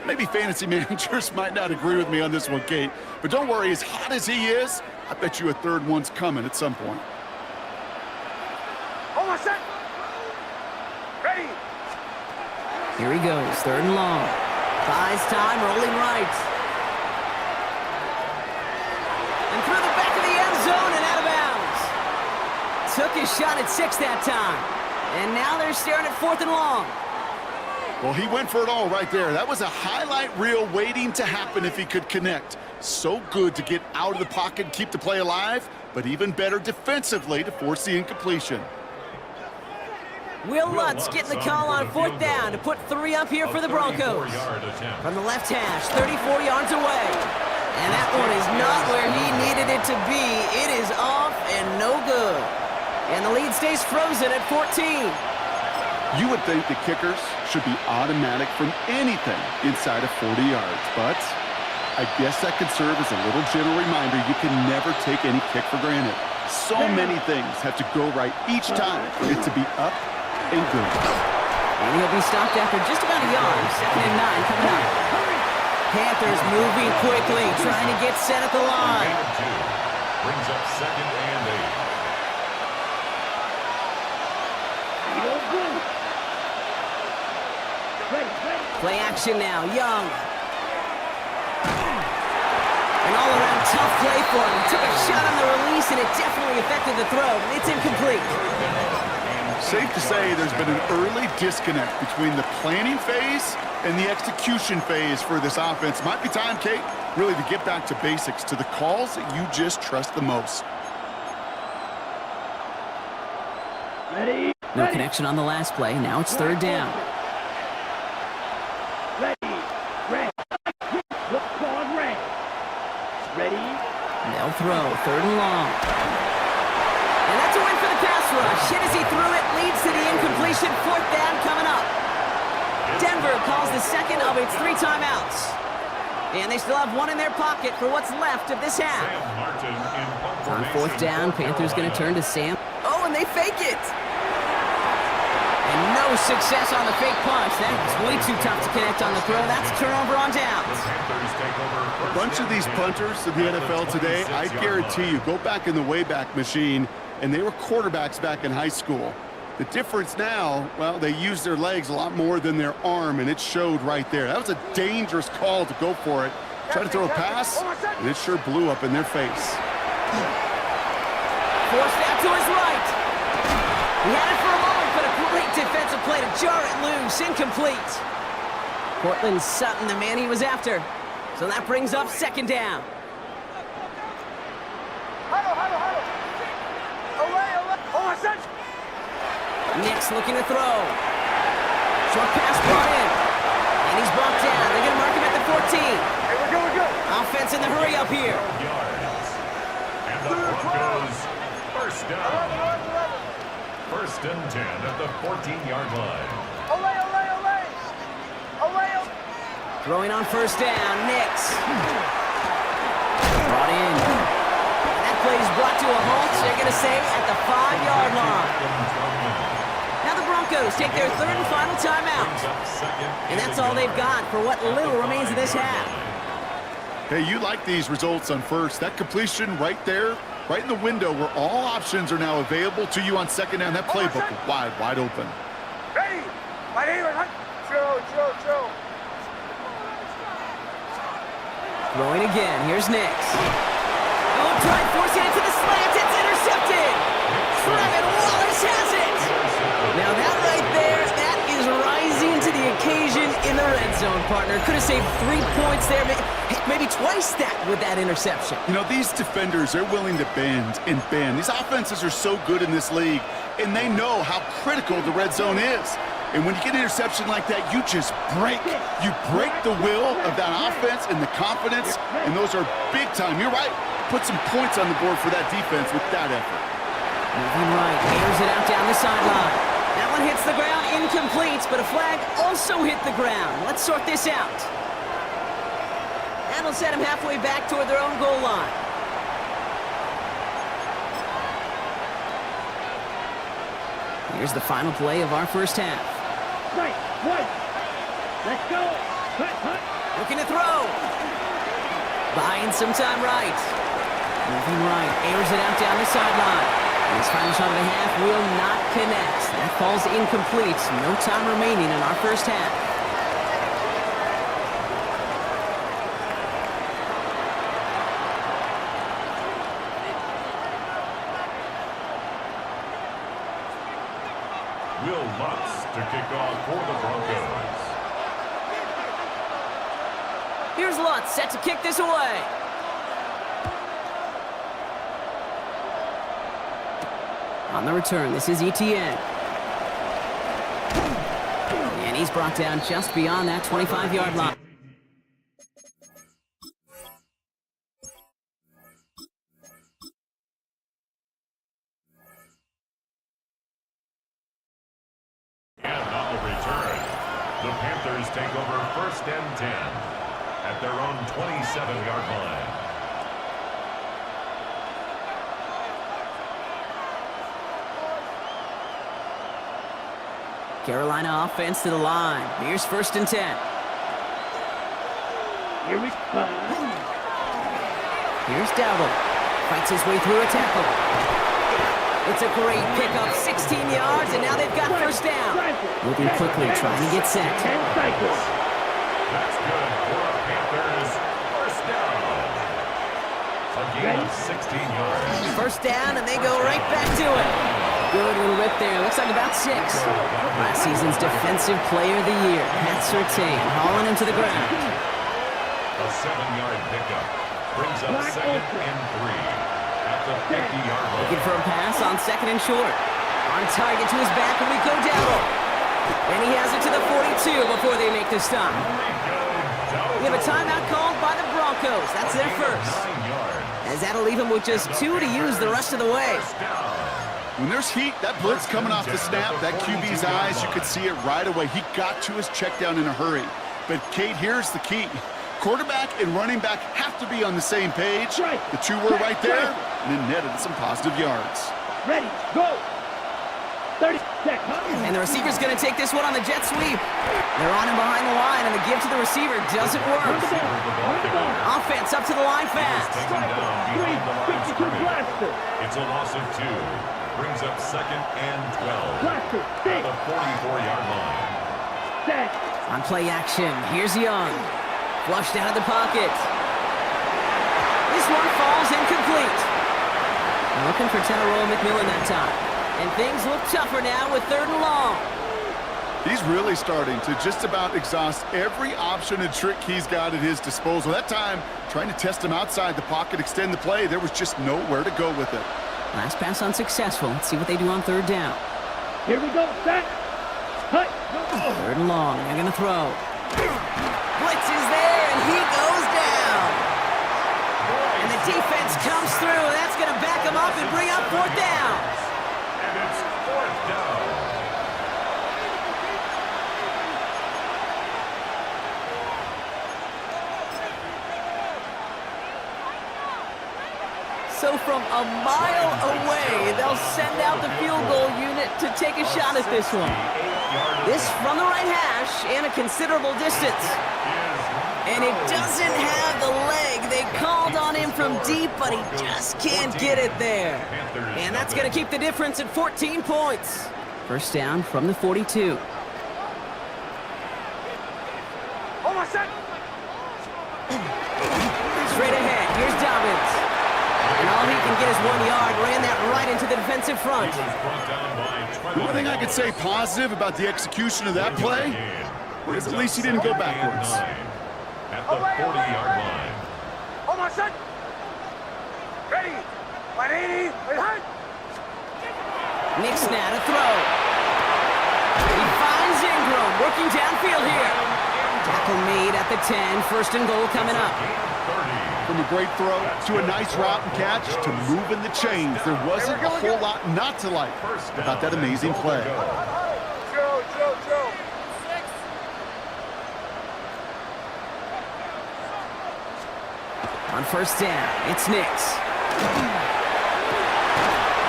Maybe fantasy managers might not agree with me on this one, Kate. But don't worry, as hot as he is, I bet you a 3rd one's coming at some point. Oh, what's that? Ready. Here he goes. 3rd and long. Buys time, rolling right. And through the back of the end zone and out of bounds. Took his shot at 6 that time. And now they're staring at 4th and long. Well, he went for it all right there. That was a highlight reel waiting to happen if he could connect. So good to get out of the pocket and keep the play alive, but even better defensively to force the incompletion. Will Lutz getting the call on 4th down to put 3 up here for the Broncos. From the left hash, 34 yards away. And that one is not where he needed it to be. It is off and no good. And the lead stays frozen at 14. You would think the kickers should be automatic from anything inside of 40 yards, but I guess that could serve as a little gentle reminder you can never take any kick for granted. So many things have to go right each time for it to be up and good. And he'll be stopped after just about a yard. 2nd and 9 coming up. Panthers moving quickly, trying to get set at the line. Brings up 2nd and 8. Play action now, Young. An all-around tough play for him. Took a shot on the release, and it definitely affected the throw. It's incomplete. Safe to say there's been an early disconnect between the planning phase and the execution phase for this offense. Might be time, Kate, really to get back to basics, to the calls that you just trust the most. Ready. No connection on the last play. Now it's 3rd down. Ready. They'll throw. 3rd and long. And that's a win for the pass rush. Hit as he threw it. Leads to the incompletion. 4th down coming up. Denver calls the second of its 3 timeouts. And they still have 1 in their pocket for what's left of this half. On 4th down, Panthers going to turn to Sam. Oh, and they fake it. And no success on the fake punch. That's way too tough to connect on the throw. That's a turnover on downs. A bunch of these punters in the NFL today, I guarantee you, go back in the Wayback Machine, and they were quarterbacks back in high school. The difference now, well, they use their legs a lot more than their arm, and it showed right there. That was a dangerous call to go for it. Try to throw a pass, and it sure blew up in their face. Forced out to his right. He had it for a moment, but a great defensive play to jar it loose. Incomplete. Cortland Sutton, the man he was after. So that brings up second down. Nix looking to throw. Short pass brought in. And he's brought down. They're going to mark him at the 14. Hey, we're good. Offense in the hurry up here. Yards. And the Broncos first down. First and 10 at the 14-yard line. Throwing on first down, Nix. Brought in. And that play is brought to a halt, they're going to say, at the 5-yard line. Now the Broncos take their third and final timeout. And that's all they've got for what little remains of this half. Hey, you like these results on first. That completion right there, right in the window where all options are now available to you on second down. That playbook wide open. Ready? My name is Chill. Throwing again. Here's Nix. Oh, try forcing it to the slant. It's intercepted. Trevin Wallace has it. Now that right there, that is rising to the occasion in the red zone, partner. Could have saved 3 points there, maybe twice that with that interception. You know, these defenders, they're willing to bend and bend. These offenses are so good in this league, and they know how critical the red zone is. And when you get an interception like that, you just break. You break the will of that offense and the confidence, and those are big time. You're right. Put some points on the board for that defense with that effort. Moving right, airs it out down the sideline. That one hits the ground, incomplete, but a flag also hit the ground. Let's sort this out. That'll set them halfway back toward their own goal line. Here's the final play of our first half. Right. Let's go. Hut. Looking to throw. Buying some time right. Moving right, airs it out down the sideline. And his final shot of the half will not connect. That falls incomplete. No time remaining in our first half. Will Lutz to kick off for the Broncos. Here's Lutz set to kick this away. On the return, this is Etienne. And he's brought down just beyond that 25-yard line. And on the return, the Panthers take over first and 10 at their own 27-yard line. Carolina offense to the line. Here's first and 10. Here we go. Here's Dowdle. Fights his way through a tackle. It's a great pickup, 16 yards, and now they've got first down. Moving quickly, trying to get set. That's good for the Panthers. First down. A gain of 16 yards. First down, and they go right back to it. Good little rip there. Looks like about 6. Last season's Defensive Player of the Year, Pat Surtain, hauling him to the ground. A 7-yard pickup brings up second and 3 at the 50-yard line. Looking for a pass on second and short. On target to his back, and we go down. And he has it to the 42 before they make the stop. We have a timeout called by the Broncos. That's their first. As that'll leave him with just 2 to use the rest of the way. When there's heat, that blitz coming off the snap, that QB's eyes, you could see it right away. He got to his check down in a hurry. But, Kate, here's the key. Quarterback and running back have to be on the same page. The two were right there, and then netted some positive yards. Ready, go. 30 seconds. And the receiver's going to take this one on the jet sweep. They're on him behind the line, and the give to the receiver doesn't work. Offense up to the line fast. Taken down behind the line of scrimmage. It's a loss of 2. brings up 2nd and 12 Blaster, at six, the 44-yard line. set. On play action, here's Young. Flushed out of the pocket. This one falls incomplete. Looking for Tyrone McMillan that time. And things look tougher now with 3rd and long. He's really starting to just about exhaust every option and trick he's got at his disposal. That time, trying to test him outside the pocket, extend the play, there was just nowhere to go with it. Last pass unsuccessful. Let's see what they do on 3rd down. Here we go, set. Cut. 3rd and long, they're gonna throw. Blitz is there, and he goes down. And the defense comes through. That's gonna back him up and bring up 4th down. And it's 4th down. So from a mile away, they'll send out the field goal unit to take a shot at this one. This from the right hash and a considerable distance. And it doesn't have the leg. They called on him from deep, but he just can't get it there. And that's going to keep the difference at 14 points. First down from the 42. Oh, my son! Straight ahead, here's Dobbins. And all he can get is 1 yard. Ran that right into the defensive front. The one thing I could say positive about the execution of that play is at least he didn't go backwards. At the 40-yard line. Oh, my son! Ready! 180, behind! Nixon to throw. He finds Ingram working downfield here. Tackle made at the 10. 1st and goal coming up. From a great throw to a nice route and catch to moving the chains, there wasn't a whole lot not to like about that amazing play. Joe. On 1st down, it's Nix.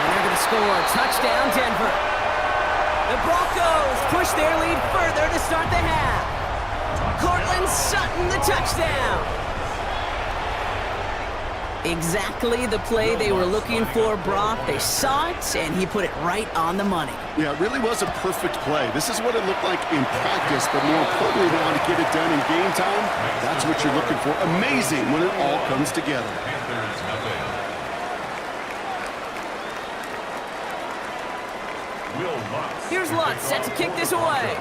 And they're going to score. Touchdown, Denver. The Broncos push their lead further to start the half. Cortland Sutton, the touchdown. Exactly the play they were looking for, Brock. They saw it, and he put it right on the money. Yeah, it really was a perfect play. This is what it looked like in practice, but more importantly now to get it done in game time, that's what you're looking for. Amazing when it all comes together. Here's Lutz set to kick this away.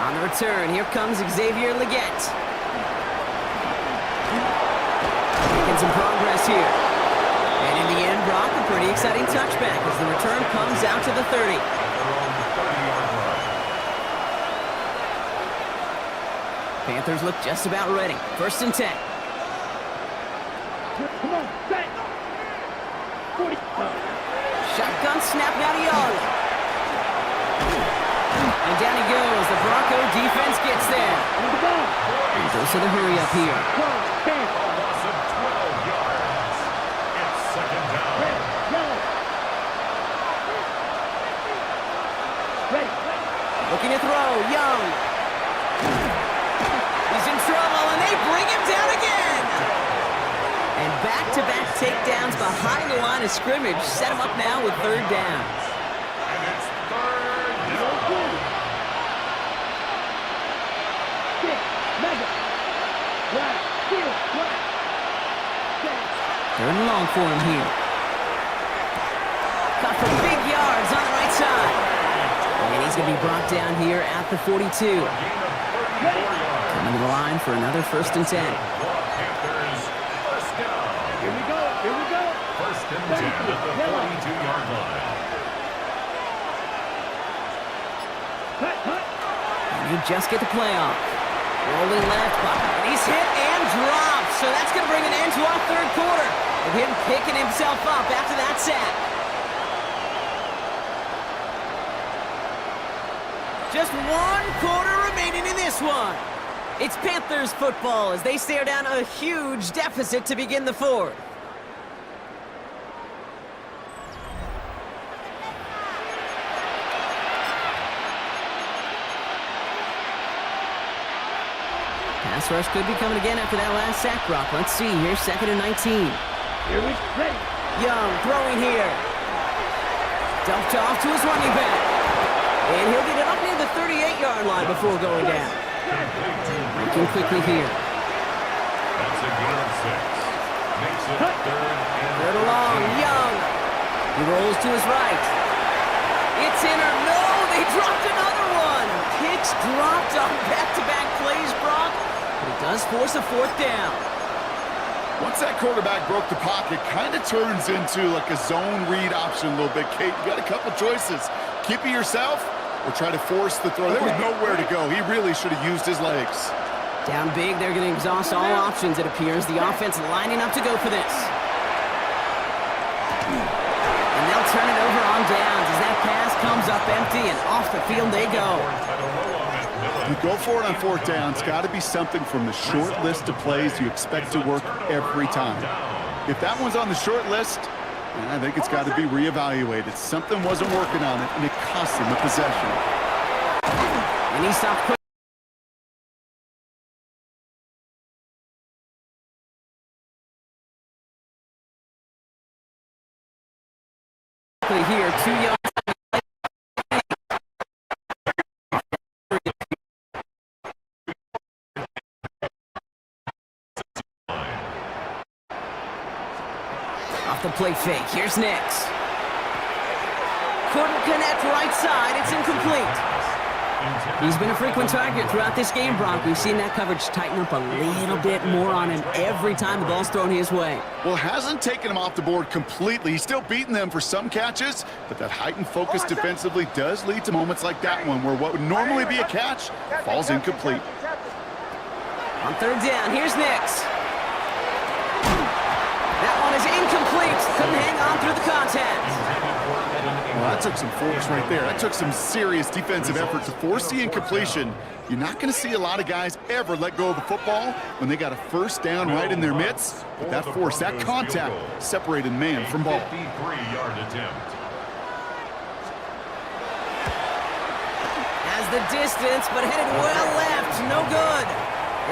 On the return, here comes Xavier Leggett. Making some progress here. And in the end, Brock, a pretty exciting touchback as the return comes out to the 30. Panthers look just about ready. 1st and 10. Come on, set. 40. Shotgun snap now to Young. And down he goes. The Bronco defense gets there. On the ball. And goes to the hurry up here. Loss of 12 yards. It's 2nd down. Yellow. Ready. Looking to throw. Young. He's in trouble, and they bring him down again. And back-to-back takedowns behind the line of scrimmage set him up now with 3rd down. And it's 3rd down. Six. Mega. Right. Field. Right. 3rd and long for him here. Caught for big yards on the right side. And he's going to be brought down here at the 42. Coming to the line for another 1st and 10. Panthers, 1st down. Here we go. 1st and 10 at the 42-yard line. Cut. And they just get the play off. Rolling left, and he's hit and dropped. So that's going to bring an end to our 3rd quarter. With him picking himself up after that sack. Just 1 quarter remaining in this one. It's Panthers football as they stare down a huge deficit to begin the 4th. Pass pass rush could be coming again after that last sack, Brock. Let's see here, 2nd and 19. Here we ready. Young throwing here. Dumped off to his running back. And he'll get it up near the 38-yard line before going down. Looking quickly here. That's a gain of 6. Makes it 3rd and Third along, Young. He rolls to his right. It's in or no, they dropped another one. Picks dropped on back-to-back plays, Brock. But it does force a 4th down. Once that quarterback broke the pocket, kind of turns into like a zone read option a little bit, Kate. You got a couple choices. Keep it yourself or try to force the throw. There was nowhere to go. He really should have used his legs. Down big, they're going to exhaust all options, it appears. The offense lining up to go for this. And they'll turn it over on downs as that pass comes up empty, and off the field they go. You go for it on 4th down. It's got to be something from the short list of plays you expect to work every time. If that one's on the short list, I think it's got to be reevaluated. Something wasn't working on it, and it cost him the possession. And he stopped quick. Here, 2 yards. Off the play fake, here's Nix. Couldn't connect right side, it's incomplete. He's been a frequent target throughout this game, Brock. We've seen that coverage tighten up a little bit more on him every time the ball's thrown his way. Well, hasn't taken him off the board completely. He's still beating them for some catches, but that heightened focus defensively does lead to moments like that one where what would normally be a catch falls incomplete. On 3rd down, here's Nix. That one is incomplete. Couldn't hang on through the contact. Well, that took some force right there. That took some serious defensive effort to force the incompletion. You're not going to see a lot of guys ever let go of the football when they got a 1st down right in their midst. But that force, that contact, separated man from ball. 53-yard attempt. Has the distance, but headed well left. No good.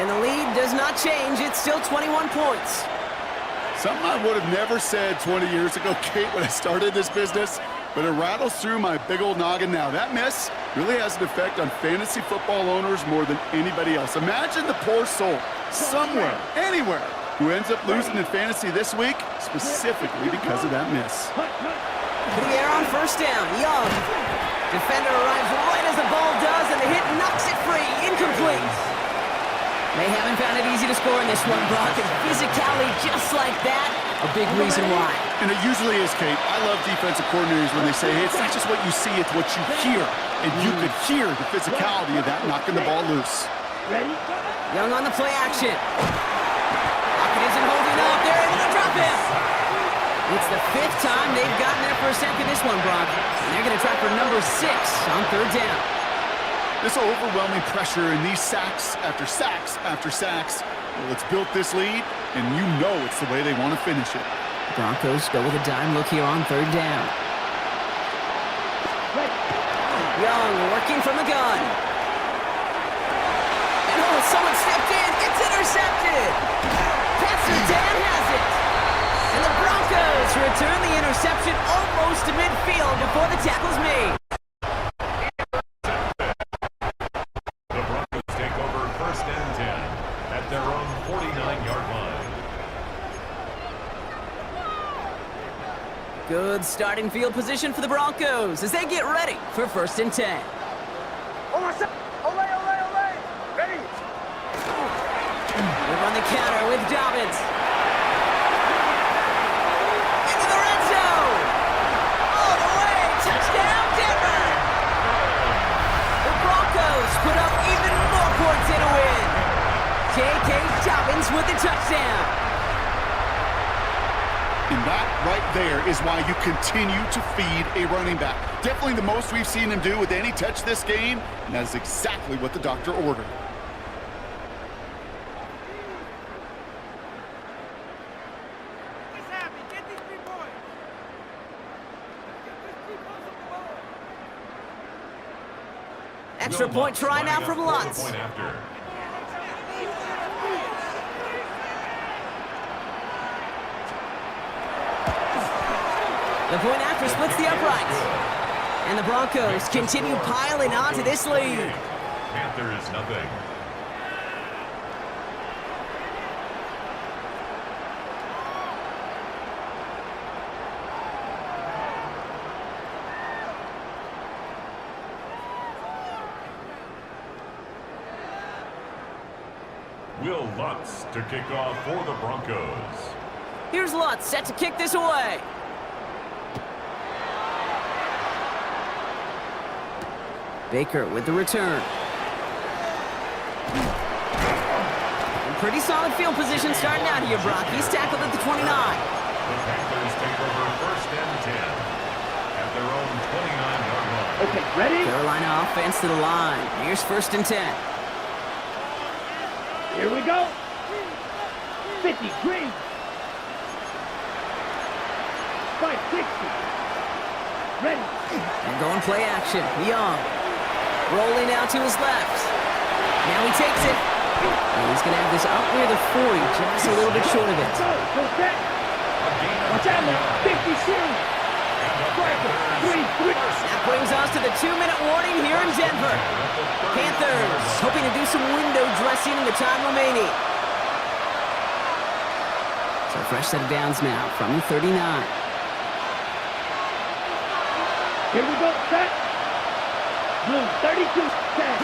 And the lead does not change. It's still 21 points. Something I would have never said 20 years ago, Kate, when I started this business, but it rattles through my big old noggin now. That miss really has an effect on fantasy football owners more than anybody else. Imagine the poor soul somewhere, anywhere, who ends up losing in fantasy this week, specifically because of that miss. To the air on 1st down, Young. Defender arrives right as the ball does, and the hit knocks it free. Incomplete. They haven't found it easy to score in this one, Brock, and physicality just like that, a big reason why. And it usually is, Kate. I love defensive coordinators when they say, hey, it's not just what you see, it's what you hear. And you could hear the physicality of that knocking the ball loose. Ready? Young on the play action. Pocket isn't holding up. They're able to drop him. It's the 5th time they've gotten there for a sack in this one, Brock. And they're going to try for number 6 on 3rd down. This overwhelming pressure and these sacks after sacks after sacks, well, it's built this lead, and you know it's the way they want to finish it. Broncos go with a dime look here on 3rd down. Young working from the gun. And oh, someone stepped in. It's intercepted. Passer Dan has it. And the Broncos return the interception almost to midfield before the tackle's made. Good starting field position for the Broncos as they get ready for 1st and 10. Ready? They run the counter with Dobbins. Into the red zone. All the way. Touchdown, Denver. The Broncos put up even more points in a win. J.K. Dobbins with the touchdown. And that right there is why you continue to feed a running back. Definitely the most we've seen him do with any touch this game, and that is exactly what the doctor ordered. Extra point try now from Lutz. The point after splits the uprights. And the Broncos continue piling onto this lead. Panthers nothing. Will Lutz to kick off for the Broncos. Here's Lutz set to kick this away. Baker with the return. In pretty solid field position starting out here, Brock. He's tackled at the 29. The Panthers take over first and 10 at their own 29-yard line. Okay, ready? Carolina offense to the line. Here's first and 10. Here we go. 50, green. 560. Ready. And going play action. Young. Rolling out to his left. Now he takes it. And he's going to have this up near the 40, just a little bit short of it. Go set. Watch out now. 50 series. Striker. 3. That brings us to the 2-minute warning here in Denver. Panthers hoping to do some window dressing in the time remaining. So fresh set of downs now from the 39. Here we go. Set. Blue 32. Set.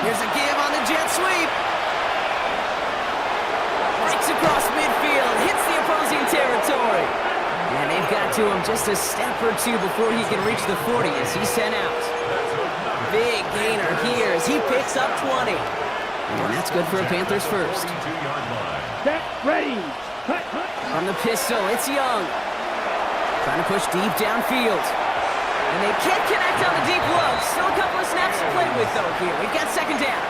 Here's a give on the jet sweep. Breaks across midfield, hits the opposing territory. And they've got to him just a step or two before he can reach the 40 as he's sent out. Big gainer here as he picks up 20. And that's good for a Panthers first. 42-yard line. Set. Ready. Cut. From the pistol, it's Young. Trying to push deep downfield. And they can't connect on the deep low. Still a couple of snaps to play with, though, here. We've got second down.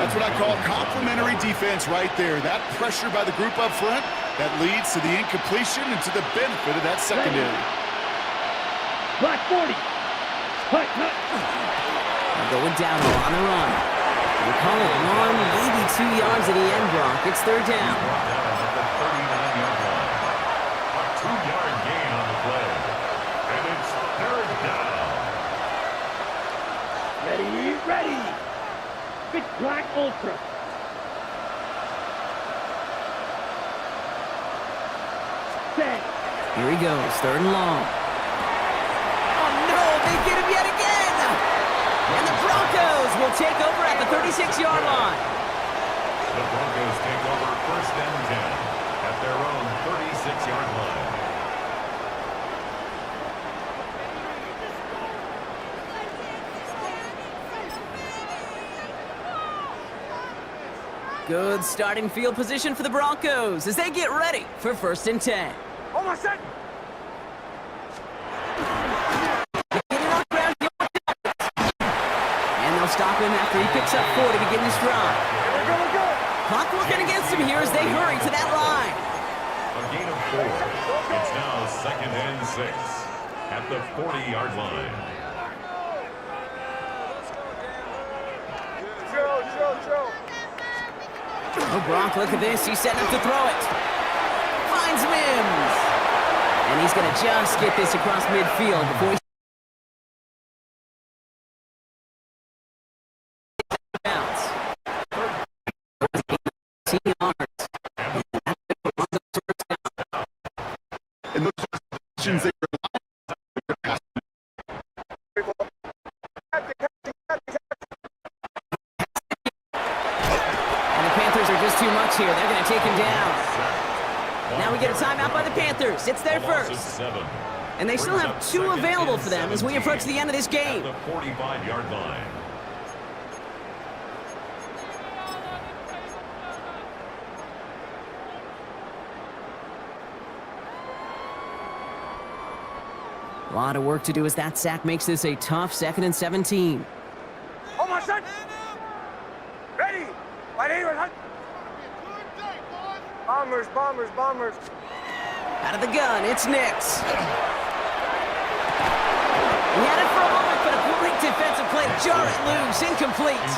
That's what I call complimentary defense right there. That pressure by the group up front, that leads to the incompletion and to the benefit of that secondary. Black 40. Cut. They're going down on the run. They call it 1, maybe 2 yards at the end, Brock. It's third down. Brought down at the 39-yard line. A 2-yard gain on the play. And it's third down. Ready. Big Black Ultra. Set. Here he goes, third and long. Oh, no, they get him yet again. And the Broncos will take over at the 36-yard line. The Broncos take over first and 10 at their own 36-yard line. Good starting field position for the Broncos as they get ready for first and 10. Oh, my son. And they'll stop him after he picks up 4 to begin his drive. Here we go. Clock working against him here as they hurry to that line. A gain of 4. It's now second and 6 at the 40-yard line. Joe. Oh, Brock, look at this. He's setting up to throw it. Finds Mims. And he's going to just get this across midfield before he bounce. 18 yards. And those positions they too much here. They're going to take him down. Now we get a timeout by the Panthers. It's their first. And they still have 2 available for them as we approach the end of this game. The 45-yard line. A lot of work to do as that sack makes this a tough 2nd and 17. Oh, my son. Ready. My name is Hunt. Bombers. Out of the gun, it's Nix. He had it for a moment, but a great defensive play to jar it loose. Incomplete.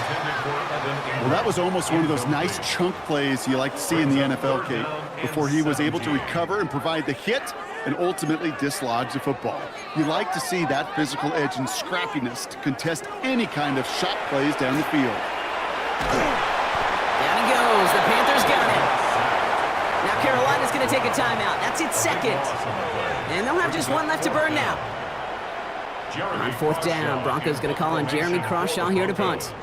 Well, that was almost one of those nice chunk plays you like to see in the NFL, Kate, before he was able to recover and provide the hit and ultimately dislodge the football. You like to see that physical edge and scrappiness to contest any kind of shot plays down the field. Down he goes. The Panthers got it. Now Carolina's going to take a timeout. That's its second. And they'll have just one left to burn now. On fourth down, Broncos going to call on Jeremy Crawshaw here to punt.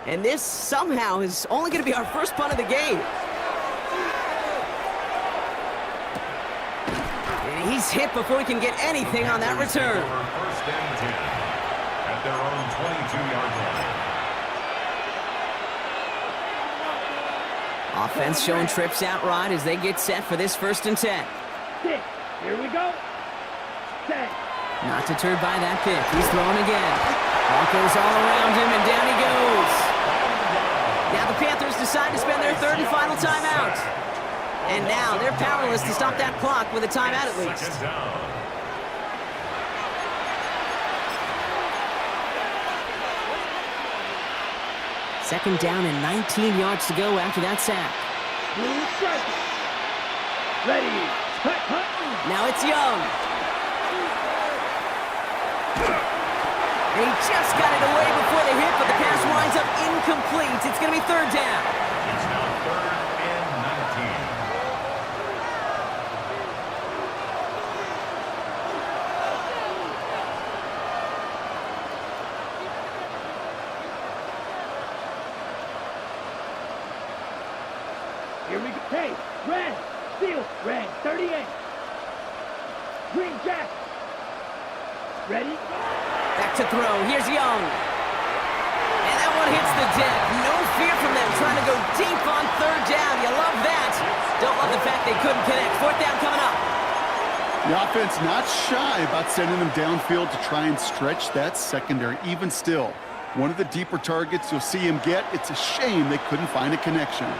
And this somehow is only going to be our first punt of the game. And he's hit before he can get anything on that return. First and 10 at their own 22-yard line. Offense showing trips outright as they get set for this 1st and 10. 6. Here we go. 10. Not deterred by that pick. He's throwing again. Broncos all around him, and down he goes. Now the Panthers decide to spend their 3rd and final timeout. And now they're powerless to stop that clock with a timeout at least. Second down and 19 yards to go after that sack. Blue strike. Ready. Hut, hut. Now it's Young. He just got it away before the hit, but the pass winds up incomplete. It's going to be 3rd down. It's now 3rd and 19. Here we go. Hey, red. Seal. Red. 38. Green jack. Ready? Back to throw. Here's Young. And that one hits the deck. No fear from them trying to go deep on 3rd down. You love that. Don't love the fact they couldn't connect. 4th down coming up. The offense not shy about sending them downfield to try and stretch that secondary. Even still, one of the deeper targets you'll see him get. It's a shame they couldn't find a connection.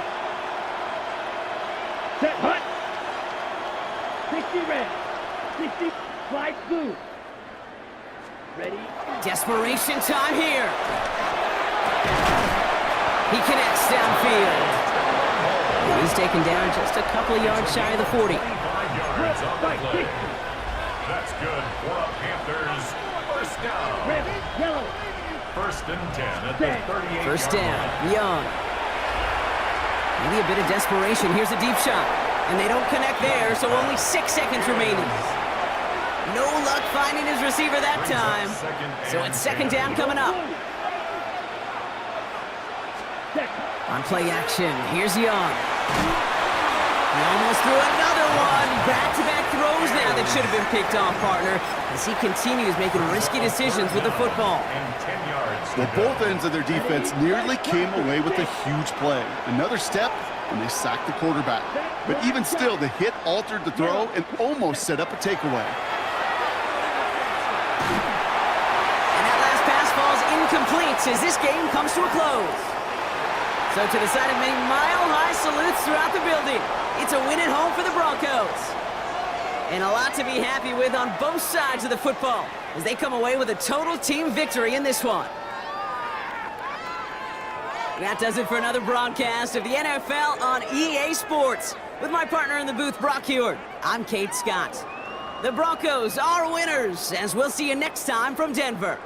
Set hut. 60 red. 60 slide blue. Ready? Desperation time here. He connects downfield. And he's taken down just a couple of yards shy of the 40. 5 yards on the play. That's good for a Panthers first down. Red, yellow. 1st and 10 at the 38. First down, Young. Maybe a bit of desperation. Here's a deep shot. And they don't connect there, so only 6 seconds remaining. No luck finding his receiver that time. So it's 2nd down coming up. On play action, here's Young. He almost threw another one. Back-to-back throws now that should have been picked off, partner, as he continues making risky decisions with the football. Well, both ends of their defense nearly came away with a huge play. Another step, and they sacked the quarterback. But even still, the hit altered the throw and almost set up a takeaway. Incomplete as this game comes to a close. So to the side of many mile-high salutes throughout the building, it's a win at home for the Broncos. And a lot to be happy with on both sides of the football as they come away with a total team victory in this one. That does it for another broadcast of the NFL on EA Sports. With my partner in the booth, Brock Hewitt, I'm Kate Scott. The Broncos are winners, as we'll see you next time from Denver.